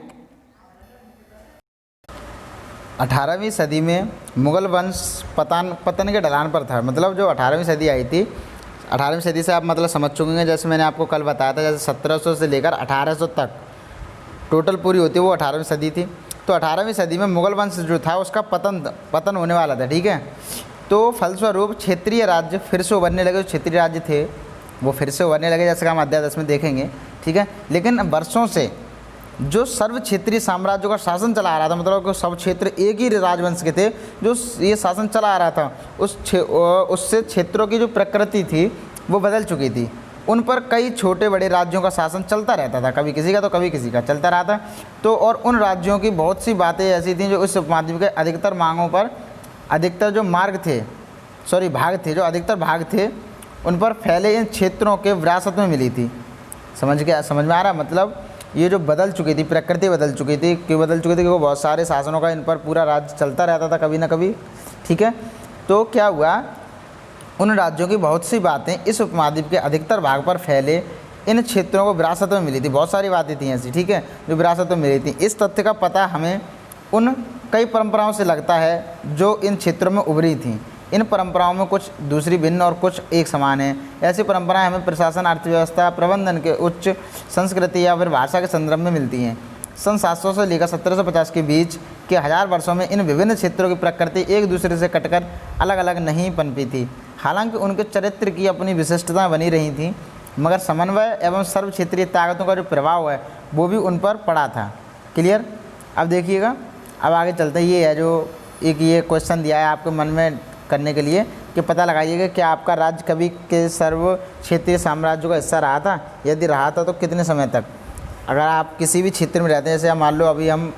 A: 18वीं सदी में मुगल वंश पतन के ढलान पर था। मतलब जो 18वीं सदी आई थी, 18वीं सदी से आप मतलब समझ चुके हैं, जैसे मैंने आपको कल बताया था, जैसे 1700 से लेकर 1800 तक टोटल पूरी होती है वो 18वीं सदी थी। तो 18वीं सदी में मुगल वंश जो था उसका पतन होने वाला था। ठीक है, तो फलस्वरूप क्षेत्रीय राज्य फिर से उभरने लगे। जो क्षेत्रीय राज्य थे वो फिर से उभरने लगे, जैसे हम अध्याय 10 में देखेंगे। ठीक है, लेकिन वर्षों से जो सर्व क्षेत्रीय साम्राज्यों का शासन चला आ रहा था, मतलब कि सब क्षेत्र एक ही राजवंश के थे जो ये शासन चला आ रहा था, उससे क्षेत्रों की जो प्रकृति थी वो बदल चुकी थी। उन पर कई छोटे बड़े राज्यों का शासन चलता रहता था, कभी किसी का तो कभी किसी का चलता रहा था। तो और उन राज्यों की बहुत सी बातें ऐसी थीं जो उस उपमहाद्वीप के अधिकतर मांगों पर, अधिकतर जो भाग थे, जो अधिकतर भाग थे उन पर फैले इन क्षेत्रों के विरासत में मिली थी। समझ में आ रहा? मतलब ये जो बदल चुकी थी, प्रकृति बदल चुकी थी। क्यों बदल चुकी थी? क्योंकि बहुत सारे शासनों का इन पर पूरा राज्य चलता रहता था कभी ना कभी। ठीक है, तो क्या हुआ, उन राज्यों की बहुत सी बातें इस उपमहाद्वीप के अधिकतर भाग पर फैले इन क्षेत्रों को विरासत में मिली थी। बहुत सारी बातें थी ऐसी, ठीक है, जो विरासत में मिली थी। इस तथ्य का पता हमें उन कई परंपराओं से लगता है जो इन क्षेत्रों में उभरी थी। इन परंपराओं में कुछ दूसरी भिन्न और कुछ एक समान है। ऐसी परंपराएं हमें प्रशासन, अर्थव्यवस्था, प्रबंधन के उच्च संस्कृति या फिर भाषा के संदर्भ में मिलती हैं। सन 700 से लेकर 1750 के बीच के 1000 वर्षों में इन विभिन्न क्षेत्रों की प्रकृति एक दूसरे से कटकर अलग अलग नहीं पनपी थी। हालांकि उनके चरित्र की अपनी विशिष्टता बनी रही थी, मगर समन्वय एवं सर्व क्षेत्रीय ताकतों का जो प्रभाव है वो भी उन पर पड़ा था। क्लियर। अब देखिएगा, अब आगे चलते हैं। ये है जो एक ये क्वेश्चन दिया है आपके मन में करने के लिए कि पता लगाइएगा कि आपका राज्य कभी के सर्व क्षेत्रीय साम्राज्य का हिस्सा रहा था, यदि रहा था तो कितने समय तक। अगर आप किसी भी क्षेत्र में रहते हैं, जैसे मान लो अभी हम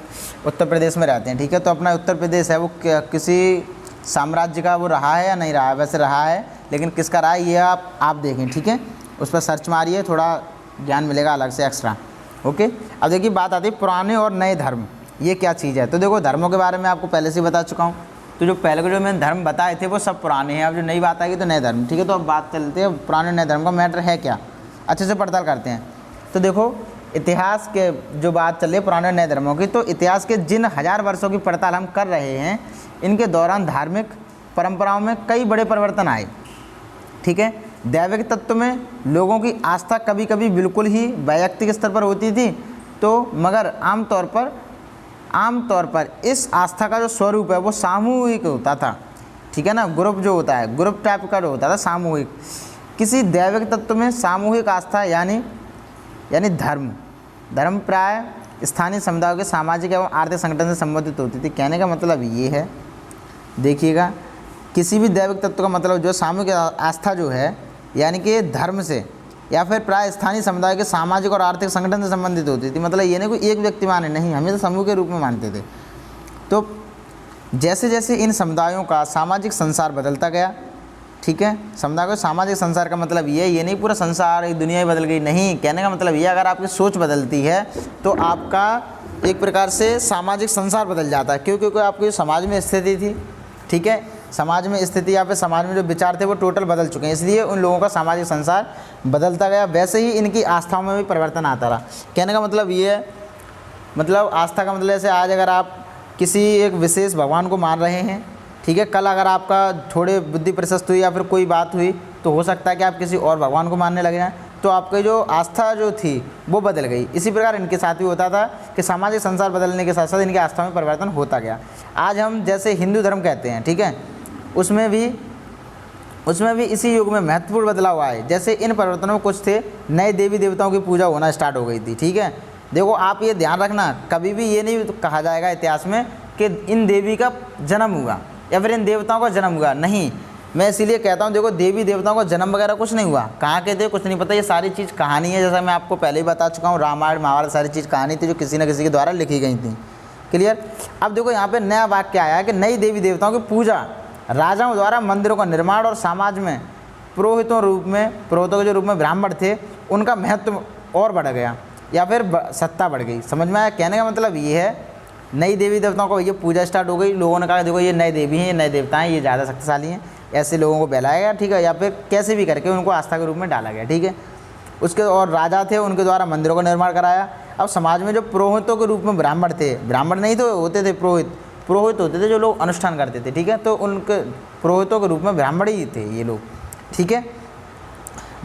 A: उत्तर प्रदेश में रहते हैं, ठीक है, तो अपना उत्तर प्रदेश है वो किसी साम्राज्य का वो रहा है या नहीं रहा है। वैसे रहा है, लेकिन किसका रहा है ये आप देखें, ठीक है, उस पर सर्च मारिए, थोड़ा ज्ञान मिलेगा अलग से एक्स्ट्रा। ओके। अब देखिए बात आती है पुराने और नए धर्म, ये क्या चीज़ है। तो देखो धर्मों के बारे में आपको पहले से बता चुका हूँ, तो जो पहले को जो मैंने धर्म बताए थे वो सब पुराने हैं। अब जो नई बात आएगी तो नए धर्म, ठीक है। तो अब बात चलते हैं पुराने नए धर्म का मैटर है क्या, अच्छे से पड़ताल करते हैं। तो देखो इतिहास के जो बात चल रही है पुराने नए धर्मों की, तो इतिहास के जिन 1000 वर्षों की पड़ताल हम कर रहे हैं, इनके दौरान धार्मिक परंपराओं में कई बड़े परिवर्तन आए, ठीक है। दैविक तत्व में लोगों की आस्था कभी कभी बिल्कुल ही वैयक्तिक स्तर पर होती थी, तो मगर आमतौर पर इस आस्था का जो स्वरूप है वो सामूहिक होता था, ठीक है ना। ग्रुप जो होता है, ग्रुप टाइप का जो होता था सामूहिक। किसी दैविक तत्व में सामूहिक आस्था यानी धर्म प्राय स्थानीय समुदायों के सामाजिक एवं आर्थिक संगठन से संबंधित होती थी। कहने का मतलब ये है, देखिएगा, किसी भी दैविक तत्व का मतलब जो सामूहिक आस्था जो है यानी कि धर्म से या फिर प्राय स्थानीय समुदाय के सामाजिक और आर्थिक संगठन से संबंधित होती थी। मतलब ये नहीं कोई एक व्यक्ति माने, नहीं, हमेशा समूह के रूप में मानते थे। तो जैसे जैसे इन समुदायों का सामाजिक संसार बदलता गया, ठीक है, समुदाय को सामाजिक संसार का मतलब ये नहीं पूरा संसार एक दुनिया ही बदल गई, नहीं। कहने का मतलब ये अगर आपकी सोच बदलती है तो आपका एक प्रकार से सामाजिक संसार बदल जाता है। क्योंकि आपकी समाज में स्थिति थी, ठीक है, समाज में स्थिति या फिर समाज में जो विचार थे वो टोटल बदल चुके हैं, इसलिए उन लोगों का सामाजिक संसार बदलता गया। वैसे ही इनकी आस्थाओं में भी परिवर्तन आता रहा। कहने का मतलब ये है, मतलब आस्था का मतलब जैसे आज अगर आप किसी एक विशेष भगवान को मान रहे हैं, ठीक है, कल अगर आपका थोड़े बुद्धि प्रशस्त हुई या फिर कोई बात हुई तो हो सकता है कि आप किसी और भगवान को मानने लग जाएं, तो आपकी जो आस्था जो थी वो बदल गई। इसी प्रकार इनके साथ भी होता था कि सामाजिक संसार बदलने के साथ साथ इनकी आस्था में परिवर्तन होता गया। आज हम जैसे हिंदू धर्म कहते हैं, ठीक है, उसमें भी इसी युग में महत्वपूर्ण बदलाव आए। जैसे इन परिवर्तनों में कुछ थे, नए देवी देवताओं की पूजा होना स्टार्ट हो गई थी, ठीक है। देखो आप ये ध्यान रखना, कभी भी ये नहीं कहा जाएगा इतिहास में कि इन देवी का जन्म हुआ या फिर इन देवताओं का जन्म हुआ, नहीं। मैं इसीलिए कहता हूँ, देखो देवी देवताओं का जन्म वगैरह कुछ नहीं हुआ, कहाँ के थे कुछ नहीं पता, ये सारी चीज़ कहानी है। जैसा मैं आपको पहले ही बता चुका हूँ, रामायण महाभारत सारी चीज़ कहानी थी जो किसी न किसी के द्वारा लिखी गई थी। क्लियर। अब देखो यहाँ पे नया वाक्य आया है कि नई देवी देवताओं की पूजा, राजाओं द्वारा मंदिरों का निर्माण और समाज में पुरोहितों के जो रूप में ब्राह्मण थे उनका महत्व और बढ़ गया या फिर सत्ता बढ़ गई। समझ में आया। कहने का मतलब ये है, नई देवी देवताओं को ये पूजा स्टार्ट हो गई, लोगों ने कहा देखो ये नए देवी हैं, ये नए देवता हैं, ये ज़्यादा शक्तिशाली हैं, ऐसे लोगों को बहलाया गया, ठीक है, या फिर कैसे भी करके उनको आस्था के रूप में डाला गया, ठीक है। उसके और राजा थे, उनके द्वारा मंदिरों का निर्माण कराया। अब समाज में जो पुरोहितों के रूप में ब्राह्मण थे, ब्राह्मण नहीं तो होते थे पुरोहित होते थे जो लोग अनुष्ठान करते थे, ठीक है, तो उनके पुरोहितों के रूप में ब्राह्मण ही थे ये लोग, ठीक है।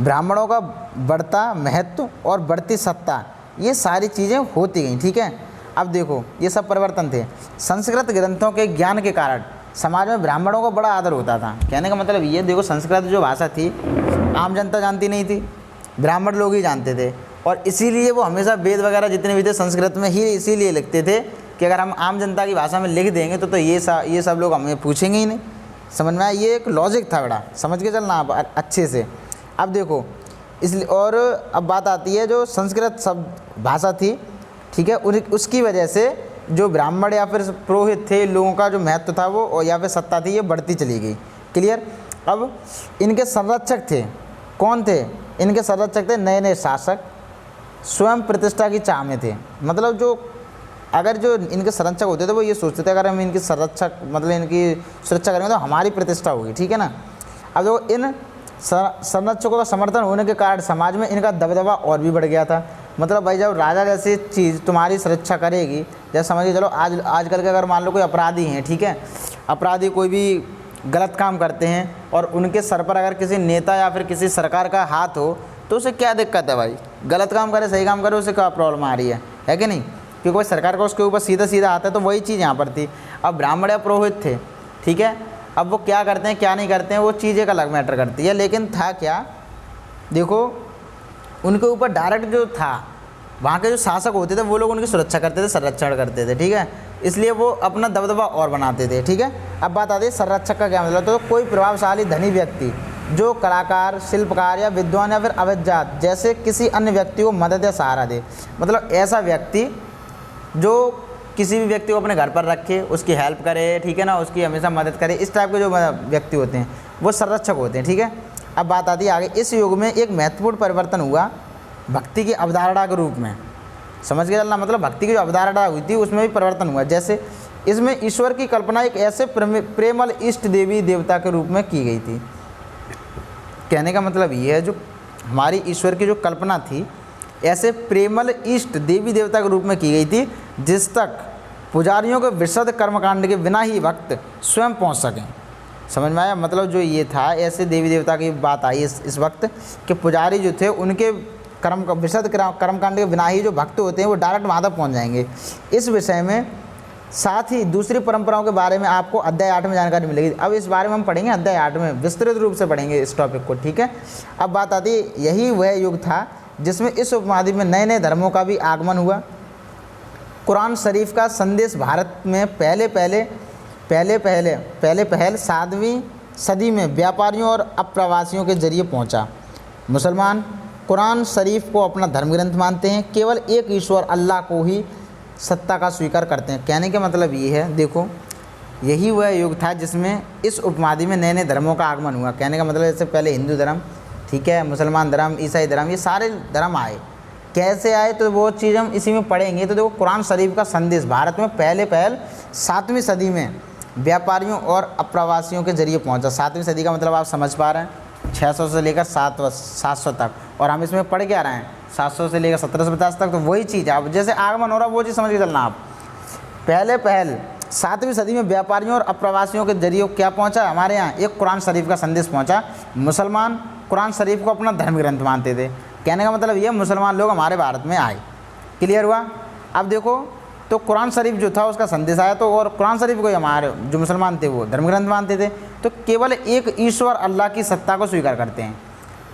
A: ब्राह्मणों का बढ़ता महत्व और बढ़ती सत्ता, ये सारी चीज़ें होती गई, ठीक है। अब देखो ये सब परिवर्तन थे। संस्कृत ग्रंथों के ज्ञान के कारण समाज में ब्राह्मणों का बड़ा आदर होता था। कहने का मतलब ये, देखो संस्कृत जो भाषा थी आम जनता जानती नहीं थी, ब्राह्मण लोग ही जानते थे, और इसीलिए वो हमेशा वेद वगैरह जितने भी थे संस्कृत में ही इसीलिए लिखते थे कि अगर हम आम जनता की भाषा में लिख देंगे तो ये सब लोग हमें पूछेंगे ही नहीं। समझ में आया, ये एक लॉजिक था बड़ा, समझ के चलना आप अच्छे से। अब देखो इसलिए, और अब बात आती है जो संस्कृत सब भाषा थी, ठीक है, उसकी वजह से जो ब्राह्मण या फिर पुरोहित थे, लोगों का जो महत्व था वो या फिर सत्ता थी ये बढ़ती चली गई। क्लियर। अब इनके संरक्षक थे, कौन थे? इनके संरक्षक थे नए नए शासक, स्वयं प्रतिष्ठा की चाह में थे। मतलब जो अगर जो इनके संरक्षक होते थे वो ये सोचते थे अगर हम इनकी इनकी सुरक्षा करेंगे तो हमारी प्रतिष्ठा होगी, ठीक है ना। अब देखो इन संरक्षकों का समर्थन होने के कारण समाज में इनका दबदबा और भी बढ़ गया था। मतलब भाई जब राजा जैसी चीज़ तुम्हारी सुरक्षा करेगी, जैसे समझिए चलो आजकल के अगर मान लो कोई अपराधी हैं, ठीक है, अपराधी कोई भी गलत काम करते हैं और उनके सर पर अगर किसी नेता या फिर किसी सरकार का हाथ हो तो उसे क्या दिक्कत है भाई? गलत काम करे सही काम करे उसे क्या प्रॉब्लम आ रही है कि नहीं? क्योंकि भाई सरकार का उसके ऊपर सीधा सीधा आता है। तो वही चीज़ यहाँ पर थी। अब ब्राह्मण या पुरोहित थे, ठीक है, अब वो क्या करते हैं क्या नहीं करते हैं वो चीज़ एक अलग मैटर करती है। लेकिन था क्या, देखो उनके ऊपर डायरेक्ट जो था वहाँ के जो शासक होते थे वो लोग उनकी सुरक्षा करते थे, संरक्षण करते थे, ठीक है, इसलिए वो अपना दबदबा और बनाते थे, ठीक है। अब बात आती है संरक्षक का क्या मतलब। तो कोई प्रभावशाली धनी व्यक्ति जो कलाकार, शिल्पकार या विद्वान या फिर अवैजात जैसे किसी अन्य व्यक्ति को मदद या सहारा दे, मतलब ऐसा व्यक्ति जो किसी भी व्यक्ति को अपने घर पर रखे, उसकी हेल्प करे, ठीक है ना, उसकी हमेशा मदद करे, इस टाइप के जो व्यक्ति होते हैं वो संरक्षक होते हैं, ठीक है। अब बात आती है आगे, इस युग में एक महत्वपूर्ण परिवर्तन हुआ भक्ति की अवधारणा के रूप में। समझ के चलना, मतलब भक्ति की जो अवधारणा हुई थी उसमें भी परिवर्तन हुआ। जैसे इसमें ईश्वर की कल्पना एक ऐसे प्रेमल इष्ट देवी देवता के रूप में की गई थी। कहने का मतलब ये है जो हमारी ईश्वर की जो कल्पना थी ऐसे प्रेमल इष्ट देवी देवता के रूप में की गई थी जिस तक पुजारियों के विशद कर्मकांड के बिना ही भक्त स्वयं पहुंच सकें। समझ में आया? मतलब जो ये था ऐसे देवी देवता की बात आई इस वक्त कि पुजारी जो थे उनके विशद कर्मकांड के बिना ही जो भक्त होते हैं वो डायरेक्ट वहाँ तक पहुँच जाएंगे। इस विषय में साथ ही दूसरी परंपराओं के बारे में आपको अध्याय 8 में जानकारी मिलेगी। अब इस बारे में हम पढ़ेंगे अध्याय 8 में, विस्तृत रूप से पढ़ेंगे इस टॉपिक को, ठीक है। अब बात आती है यही वह युग था जिसमें इस उपमहाद्वीप में नए नए धर्मों का भी आगमन हुआ। कुरान शरीफ का संदेश भारत में पहले पहल 7वीं सदी में व्यापारियों और अप्रवासियों के जरिए पहुंचा। मुसलमान कुरान शरीफ को अपना धर्म ग्रंथ मानते हैं, केवल एक ईश्वर अल्लाह को ही सत्ता का स्वीकार करते हैं। कहने का मतलब ये है, देखो यही वह युग था जिसमें इस उपमहाद्वीप में नए नए धर्मों का आगमन हुआ। कहने का मतलब जैसे पहले हिंदू धर्म, ठीक है, मुसलमान धर्म, ईसाई धर्म, ये सारे धर्म आए। कैसे आए तो वो चीज़ हम इसी में पढ़ेंगे। तो देखो कुरान शरीफ का संदेश भारत में पहल 7वीं सदी में व्यापारियों और अप्रवासियों के जरिए पहुंचा। 7वीं सदी का मतलब आप समझ पा रहे हैं, 600 से लेकर 700 तक, और हम इसमें पढ़ के आ रहे हैं 700 से लेकर 1750 तक। तो वही चीज़ आप जैसे आगमन हो रहा है वो चीज़ समझ के चलना। आप पहल 7वीं सदी में व्यापारियों और अप्रवासियों के जरिए क्या पहुंचा हमारे यहाँ, एक कुरान शरीफ का संदेश पहुंचा। मुसलमान कुरान शरीफ को अपना धर्म ग्रंथ मानते थे। कहने का मतलब ये मुसलमान लोग हमारे भारत में आए। क्लियर हुआ? अब देखो तो कुरान शरीफ जो था उसका संदेश आया, तो और कुरान शरीफ को हमारे जो मुसलमान थे वो धर्म ग्रंथ मानते थे। तो केवल एक ईश्वर अल्लाह की सत्ता को स्वीकार करते हैं,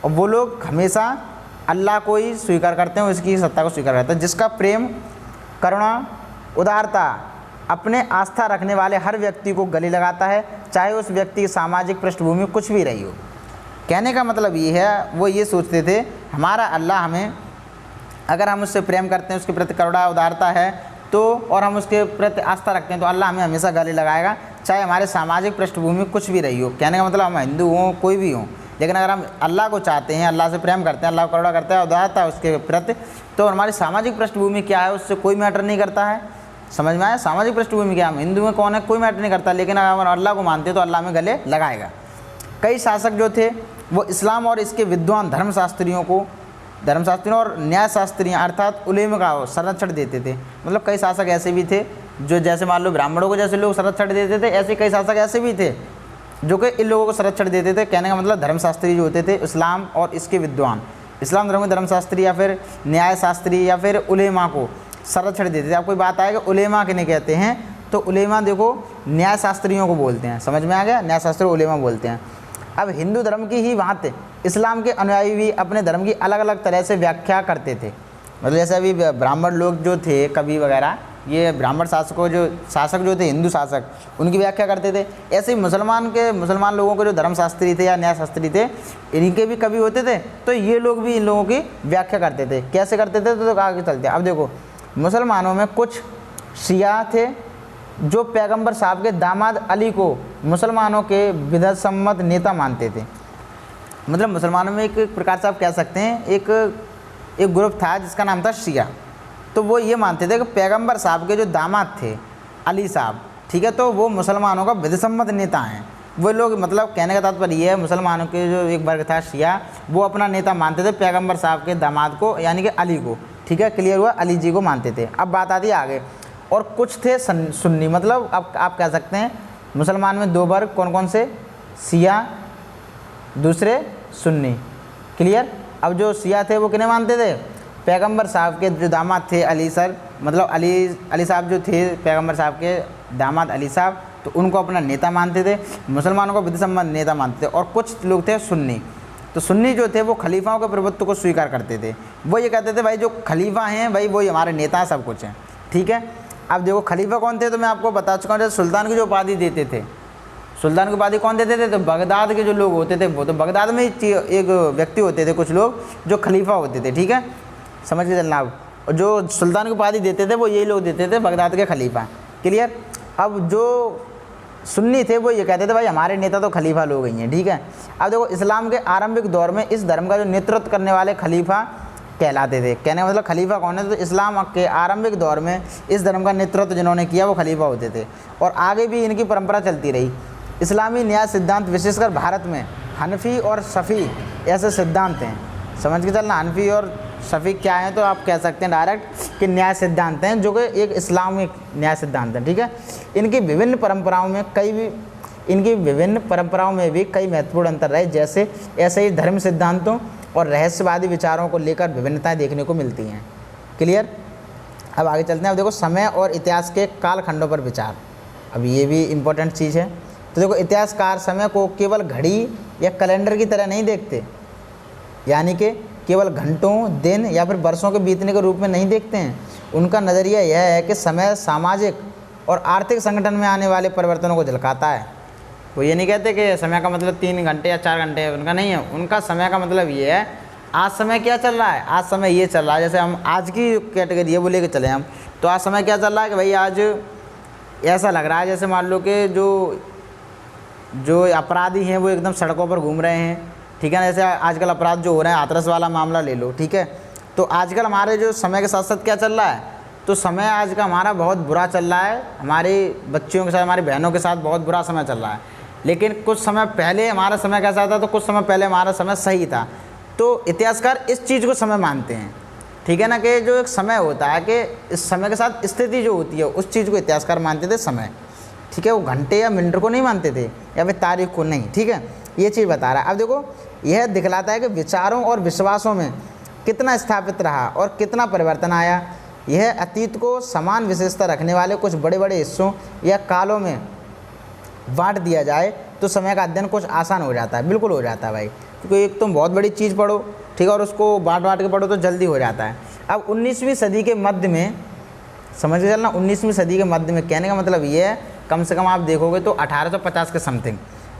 A: और वो लोग हमेशा अल्लाह को ही स्वीकार करते हैं, उसकी सत्ता को स्वीकार करते हैं, जिसका प्रेम, करुणा, उदारता अपने आस्था रखने वाले हर व्यक्ति को गले लगाता है, चाहे उस व्यक्ति की सामाजिक पृष्ठभूमि कुछ भी रही हो। कहने का मतलब ये है, वो ये सोचते थे हमारा अल्लाह हमें, अगर हम उससे प्रेम करते हैं, उसके प्रति करुणा उदारता है तो, और हम उसके प्रति आस्था रखते हैं तो अल्लाह हमें हमेशा गले लगाएगा, चाहे हमारे सामाजिक पृष्ठभूमि कुछ भी रही हो। कहने का मतलब हम हिंदू हों, कोई भी हों, लेकिन अगर हम अल्लाह को चाहते हैं, अल्लाह से प्रेम करते हैं, अल्लाह को करुणा करते हैं, उदारता है उसके प्रति, तो हमारी सामाजिक पृष्ठभूमि क्या है उससे कोई मैटर नहीं करता है। समझ में आया? सामाजिक पृष्ठभूमि क्या, हम हिंदू में कौन है कोई मैटर नहीं करता, लेकिन अगर हम अल्लाह को मानते हैं तो अल्लाह में गले लगाएगा। कई शासक जो थे वो इस्लाम और इसके विद्वान धर्मशास्त्रियों और न्यायशास्त्रियों अर्थात उलेमा का संरक्षण देते थे। मतलब कई शासक ऐसे भी थे जो जैसे मान लो ब्राह्मणों को जैसे लोग संरक्षण देते थे, ऐसे कई शासक ऐसे भी थे जो कि इन लोगों को संरक्षण देते थे। कहने का मतलब धर्मशास्त्री जो होते थे इस्लाम और इसके विद्वान, इस्लाम धर्म के धर्मशास्त्री या फिर न्यायशास्त्री या फिर उलेमा को संरक्षण देते थे। अब कोई बात आएगा उलेमा किन्हें कहते हैं, तो उलेमा देखो न्यायशास्त्रियों को बोलते हैं। समझ में आ गया? न्यायशास्त्री उलेमा बोलते हैं। अब हिंदू धर्म की ही भांति इस्लाम के अनुयायी भी अपने धर्म की अलग अलग तरह से व्याख्या करते थे। मतलब जैसे अभी ब्राह्मण लोग जो थे, कवि वगैरह, ये ब्राह्मण शासक जो थे हिंदू शासक, उनकी व्याख्या करते थे। ऐसे ही मुसलमान लोगों के जो धर्मशास्त्री थे या न्यायशास्त्री थे, इनके भी कवि होते थे, तो ये लोग भी इन लोगों की व्याख्या करते थे। कैसे करते थे तो आगे चलते हैं। अब देखो मुसलमानों में कुछ शिया थे जो पैगंबर साहब के दामाद अली को मुसलमानों के विधसम्मत नेता मानते थे। मतलब मुसलमानों में एक प्रकार से आप कह सकते हैं एक ग्रुप था जिसका नाम था शिया। तो वो ये मानते थे कि पैगंबर साहब के जो दामाद थे अली साहब, ठीक है, तो वो मुसलमानों का विधसम्मत नेता हैं। वो लोग, मतलब कहने का तात्पर्य ये है, मुसलमानों के जो एक वर्ग था शिया, वो अपना नेता मानते थे पैगंबर साहब के दामाद को, यानी कि अली को। ठीक है, क्लियर हुआ? अली जी को मानते थे। अब बात आती है आगे, और कुछ थे सुन्नी, मतलब अब आप कह सकते हैं मुसलमान में 2 वर्ग कौन कौन से, शिया, दूसरे सुन्नी। क्लियर। अब जो शिया थे वो किन्हें मानते थे, पैगंबर साहब के जो दामाद थे अली सर, मतलब अली साहब जो थे पैगंबर साहब के दामाद अली साहब, तो उनको अपना नेता मानते थे। मुसलमानों को विधि सम्मत नेता मानते थे। और कुछ लोग थे सुन्नी, तो सुन्नी जो थे वो खलीफाओं के प्रभुत्व को स्वीकार करते थे। वो ये कहते थे भाई जो खलीफा हैं भाई वही हमारे नेता सब कुछ हैं। ठीक है। अब देखो खलीफा कौन थे, तो मैं आपको बता चुका हूँ, जैसे सुल्तान की जो उपाधि देते थे, सुल्तान की उपाधि कौन देते थे, तो बगदाद के जो लोग होते थे वो, तो बगदाद में एक व्यक्ति होते थे कुछ लोग जो खलीफा होते थे। ठीक है, समझ के चलना। अब और जो सुल्तान की उपाधि देते थे वो यही लोग देते थे, बगदाद के खलीफा। क्लियर। अब जो सुन्नी थे वो ये कहते थे भाई हमारे नेता तो खलीफा लोग ही हैं। ठीक है। अब देखो इस्लाम के आरंभिक दौर में इस धर्म का जो नेतृत्व करने वाले खलीफा कहलाते थे। कहने का मतलब खलीफा कौन है, तो इस्लाम के आरंभिक दौर में इस धर्म का नेतृत्व जिन्होंने किया वो खलीफा होते थे। और आगे भी इनकी परंपरा चलती रही। इस्लामी न्याय सिद्धांत विशेषकर भारत में हनफी और शफी ऐसे सिद्धांत हैं। समझ के चलना, हनफी और शफी क्या हैं, तो आप कह सकते हैं डायरेक्ट कि न्याय सिद्धांत हैं, जो कि एक इस्लामिक न्याय सिद्धांत है। ठीक है। इनकी विभिन्न परंपराओं में भी कई महत्वपूर्ण अंतर रहे, जैसे ऐसे ही धर्म सिद्धांतों और रहस्यवादी विचारों को लेकर विभिन्नताएं देखने को मिलती हैं। क्लियर। अब आगे चलते हैं। अब देखो समय और इतिहास के कालखंडों पर विचार। अब ये भी इम्पोर्टेंट चीज़ है। तो देखो इतिहासकार समय को केवल घड़ी या कैलेंडर की तरह नहीं देखते, यानी कि केवल घंटों, दिन या फिर वर्षों के बीतने के रूप में नहीं देखते हैं। उनका नज़रिया यह है कि समय सामाजिक और आर्थिक संगठन में आने वाले परिवर्तनों को झलकाता है। वो ये नहीं कहते कि समय का मतलब 3 घंटे या 4 घंटे है, उनका नहीं है। उनका समय का मतलब ये है आज समय क्या चल रहा है, आज समय ये चल रहा है। जैसे हम आज की कैटेगरी है वो लेके चले हम, तो आज समय क्या चल रहा है कि भाई आज ऐसा लग रहा है जैसे मान लो कि जो अपराधी हैं वो एकदम सड़कों पर घूम रहे हैं। ठीक है ना। जैसे आजकल अपराध जो हो रहे हैं, हाथरस वाला मामला ले लो। ठीक है। तो आजकल हमारे जो समय के साथ साथ क्या चल रहा है, तो समय आज का हमारा बहुत बुरा चल रहा है। हमारी बच्चियों के साथ, हमारी बहनों के साथ बहुत बुरा समय चल रहा है। लेकिन कुछ समय पहले हमारा समय कैसा था, तो कुछ समय पहले हमारा समय सही था। तो इतिहासकार इस चीज़ को समय मानते हैं। ठीक है ना, कि जो एक समय होता है कि इस समय के साथ स्थिति जो होती है उस चीज़ को इतिहासकार मानते थे समय। ठीक है। वो घंटे या मिनट को नहीं मानते थे या फिर तारीख को नहीं। ठीक है। ये चीज़ बता रहा है। अब देखो यह दिखलाता है कि विचारों और विश्वासों में कितना स्थापित रहा और कितना परिवर्तन आया। यह अतीत को समान विशेषता रखने वाले कुछ बड़े बड़े हिस्सों या कालों में बांट दिया जाए तो समय का अध्ययन कुछ आसान हो जाता है। बिल्कुल हो जाता है भाई, क्योंकि एक तुम बहुत बड़ी चीज़ पढ़ो, ठीक है, और उसको बांट के पढ़ो तो जल्दी हो जाता है। अब 19वीं सदी के मध्य में, समझ के चलना, 19वीं सदी के मध्य में कहने का मतलब ये है, कम से कम आप देखोगे तो 1850 के समथिंग।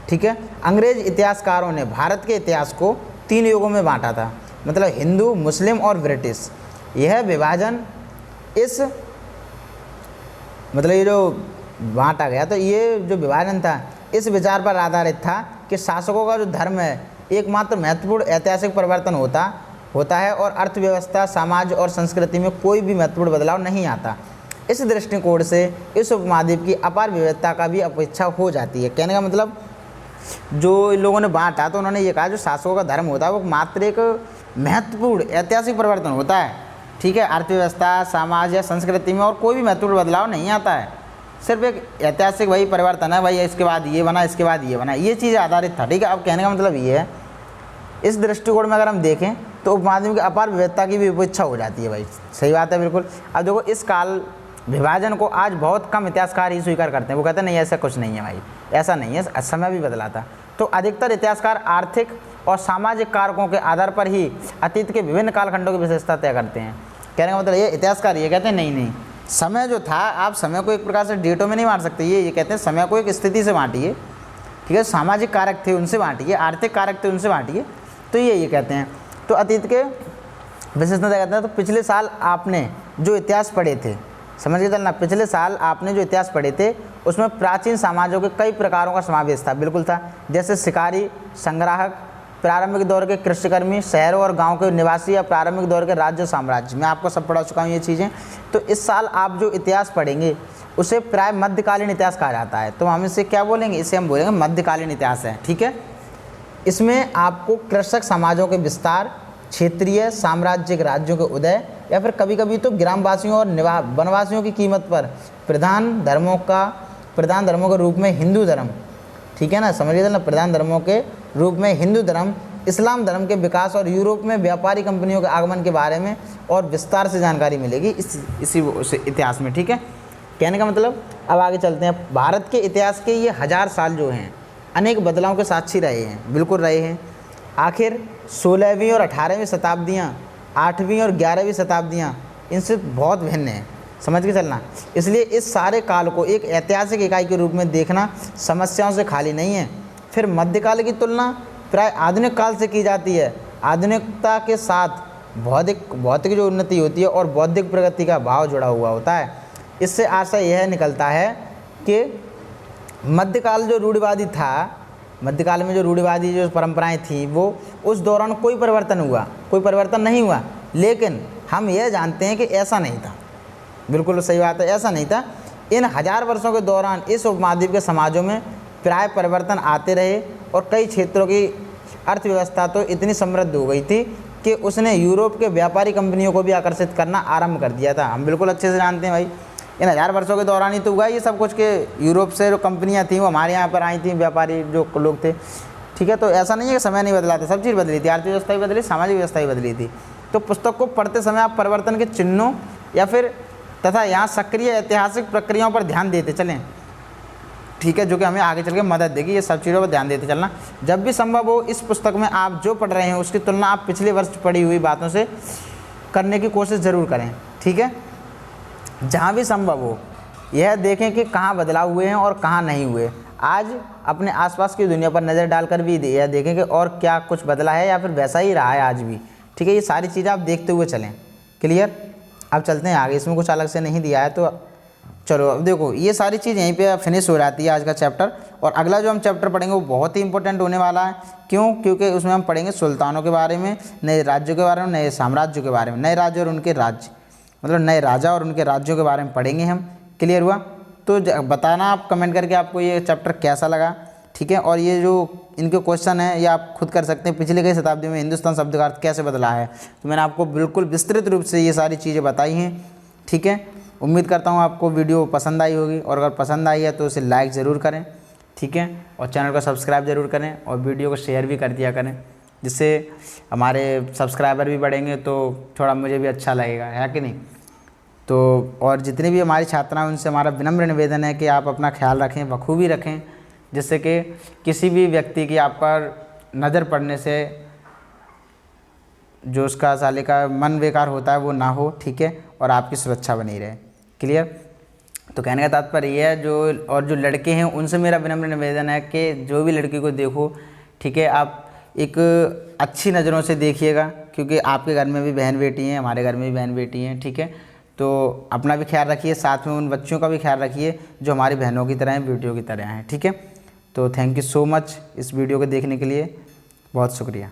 A: ठीक है। अंग्रेज इतिहासकारों ने भारत के इतिहास को 3 युगों में बांटा था, मतलब हिंदू, मुस्लिम और ब्रिटिश। यह विभाजन इस मतलब ये जो बांटा गया, तो ये जो विभाजन था इस विचार पर आधारित था कि शासकों का जो धर्म है एकमात्र महत्वपूर्ण ऐतिहासिक परिवर्तन होता है और अर्थव्यवस्था, समाज और संस्कृति में कोई भी महत्वपूर्ण बदलाव नहीं आता। इस दृष्टिकोण से इस उपमहाद्वीप की अपार विविधता का भी अपेक्षा हो जाती है। कहने का मतलब जो लोगों ने बांटा तो उन्होंने ये कहा जो शासकों का धर्म होता है वो मात्र एक महत्वपूर्ण ऐतिहासिक परिवर्तन होता है। ठीक है। अर्थव्यवस्था, समाज या संस्कृति में और कोई भी महत्वपूर्ण बदलाव नहीं आता है, सिर्फ एक ऐतिहासिक वही परिवर्तन है भाई, इसके बाद ये बना, इसके बाद ये बना, ये चीज़ आधारित था। ठीक है। अब कहने का मतलब ये है, इस दृष्टिकोण में अगर हम देखें तो उपमहाद्वीप की अपार विविधता की भी उपेक्षा हो जाती है भाई। सही बात है, बिल्कुल। अब देखो इस काल विभाजन को आज बहुत कम इतिहासकार ही स्वीकार करते हैं। वो कहते हैं नहीं ऐसा कुछ नहीं है भाई, ऐसा नहीं है, समय भी बदला था। तो अधिकतर इतिहासकार आर्थिक और सामाजिक कारकों के आधार पर ही अतीत के विभिन्न कालखंडों की विशेषता तय करते हैं। कहने का मतलब ये इतिहासकार ये कहते हैं नहीं, समय जो था, आप समय को एक प्रकार से डेटों में नहीं बांट सकते। ये कहते हैं समय को एक स्थिति से बांटिए। ठीक है। सामाजिक कारक थे उनसे बांटिए, आर्थिक कारक थे उनसे बांटिए। तो ये कहते हैं। तो अतीत के विशेषता कहते हैं। तो पिछले साल आपने जो इतिहास पढ़े थे, समझ के चलना, पिछले साल आपने जो इतिहास पढ़े थे उसमें प्राचीन समाजों के कई प्रकारों का समावेश था। बिल्कुल था। जैसे शिकारी, संग्राहक, प्रारंभिक दौर के कृषिकर्मी, शहरों और गांव के निवासी या प्रारंभिक दौर के राज्य साम्राज्य। मैं आपको सब पढ़ा चुका हूँ ये चीज़ें। तो इस साल आप जो इतिहास पढ़ेंगे उसे प्राय मध्यकालीन इतिहास कहा जाता है। तो हम इसे क्या बोलेंगे, इसे हम बोलेंगे मध्यकालीन इतिहास है। ठीक है। इसमें आपको कृषक समाजों के विस्तार, क्षेत्रीय साम्राज्यिक राज्यों के उदय या फिर कभी कभी तो ग्रामवासियों और वनवासियों की कीमत पर प्रधान धर्मों का प्रधान धर्मों के रूप में हिंदू धर्म, ठीक है ना, समझिए ना, प्रधान धर्मों के रूप में हिंदू धर्म, इस्लाम धर्म के विकास और यूरोप में व्यापारी कंपनियों के आगमन के बारे में और विस्तार से जानकारी मिलेगी इसी इतिहास में, ठीक है। कहने का मतलब, अब आगे चलते हैं। भारत के इतिहास के ये 1000 साल जो हैं अनेक बदलावों के साक्षी रहे हैं, बिल्कुल रहे हैं। आखिर 16वीं और 18वीं शताब्दियाँ, 8वीं और 11वीं शताब्दियाँ इनसे बहुत भिन्न हैं, समझ के चलना। इसलिए इस सारे काल को एक ऐतिहासिक इकाई के रूप में देखना समस्याओं से खाली नहीं है। फिर मध्यकाल की तुलना प्राय आधुनिक काल से की जाती है। आधुनिकता के साथ भौतिक जो उन्नति होती है और बौद्धिक प्रगति का भाव जुड़ा हुआ होता है। इससे आशय यह निकलता है कि मध्यकाल जो रूढ़िवादी था, मध्यकाल में जो रूढ़िवादी जो परंपराएं थी, वो उस दौरान कोई परिवर्तन नहीं हुआ। लेकिन हम यह जानते हैं कि ऐसा नहीं था, बिल्कुल सही बात है, ऐसा नहीं था। इन 1000 वर्षों के दौरान इस उपमहाद्वीप के समाजों में प्राय परिवर्तन आते रहे और कई क्षेत्रों की अर्थव्यवस्था तो इतनी समृद्ध हो गई थी कि उसने यूरोप के व्यापारी कंपनियों को भी आकर्षित करना आरंभ कर दिया था। हम बिल्कुल अच्छे से जानते हैं भाई, इन 1000 वर्षों के दौरान ही तो हुआ ये सब कुछ के यूरोप से जो कंपनियां थी वो हमारे यहाँ पर आई थी, व्यापारी जो लोग थे, ठीक है। तो ऐसा नहीं है कि समय नहीं बदला था, सब चीज़ बदली थी, आर्थिक व्यवस्था भी बदली, सामाजिक व्यवस्था भी बदली थी। तो पुस्तक को पढ़ते समय आप परिवर्तन के चिन्हों या फिर तथा यहाँ सक्रिय ऐतिहासिक प्रक्रियाओं पर ध्यान देते चलें, ठीक है, जो कि हमें आगे चल के मदद देगी। ये सब चीज़ों पर ध्यान देते चलना। जब भी संभव हो इस पुस्तक में आप जो पढ़ रहे हैं उसकी तुलना आप पिछले वर्ष पढ़ी हुई बातों से करने की कोशिश ज़रूर करें, ठीक है। जहाँ भी संभव हो यह देखें कि कहाँ बदलाव हुए हैं और कहाँ नहीं हुए। आज अपने आसपास की दुनिया पर नज़र डालकर भी यह देखें कि और क्या कुछ बदला है या फिर वैसा ही रहा है आज भी, ठीक है। ये सारी चीज़ें आप देखते हुए चलें, क्लियर। अब चलते हैं आगे, इसमें कुछ अलग से नहीं दिया है तो चलो। अब देखो ये सारी चीज़ यहीं पे फिनिश हो जाती है आज का चैप्टर। और अगला जो हम चैप्टर पढ़ेंगे वो बहुत ही इंपॉर्टेंट होने वाला है। क्यों? क्योंकि उसमें हम पढ़ेंगे सुल्तानों के बारे में, नए राज्यों के बारे में, नए साम्राज्यों के बारे में, नए राज्य और उनके राज्य, मतलब नए राजा और उनके राज्यों के बारे में पढ़ेंगे हम। क्लियर हुआ? तो बताना आप कमेंट करके आपको ये चैप्टर कैसा लगा, ठीक है। और ये जो इनके क्वेश्चन हैं ये आप खुद कर सकते हैं, पिछले कई शताब्दी में हिंदुस्तान शब्द का अर्थ कैसे बदला है। तो मैंने आपको बिल्कुल विस्तृत रूप से ये सारी चीज़ें बताई हैं, ठीक है। उम्मीद करता हूँ आपको वीडियो पसंद आई होगी, और अगर पसंद आई है तो इसे लाइक ज़रूर करें, ठीक है, और चैनल को सब्सक्राइब ज़रूर करें और वीडियो को शेयर भी कर दिया करें, जिससे हमारे सब्सक्राइबर भी बढ़ेंगे तो थोड़ा मुझे भी अच्छा लगेगा, है कि नहीं। तो और जितनी भी हमारी छात्राएं उनसे हमारा विनम्र निवेदन है कि आप अपना ख्याल रखें, बखूबी रखें, जिससे कि किसी भी व्यक्ति की आप पर नज़र पड़ने से जो उसका साले का मन बेकार होता है वो ना हो, ठीक है, और आपकी सुरक्षा बनी रहे। क्लियर? तो कहने का तात्पर्य ये है, जो लड़के हैं उनसे मेरा विनम्र निवेदन है कि जो भी लड़की को देखो, ठीक है, आप एक अच्छी नज़रों से देखिएगा, क्योंकि आपके घर में भी बहन बेटी हैं, हमारे घर में भी बहन बेटी हैं, ठीक है। तो अपना भी ख्याल रखिए, साथ में उन बच्चों का भी ख्याल रखिए जो हमारी बहनों की तरह हैं, बेटियों की तरह हैं, ठीक है। तो थैंक यू सो मच इस वीडियो को देखने के लिए, बहुत शुक्रिया।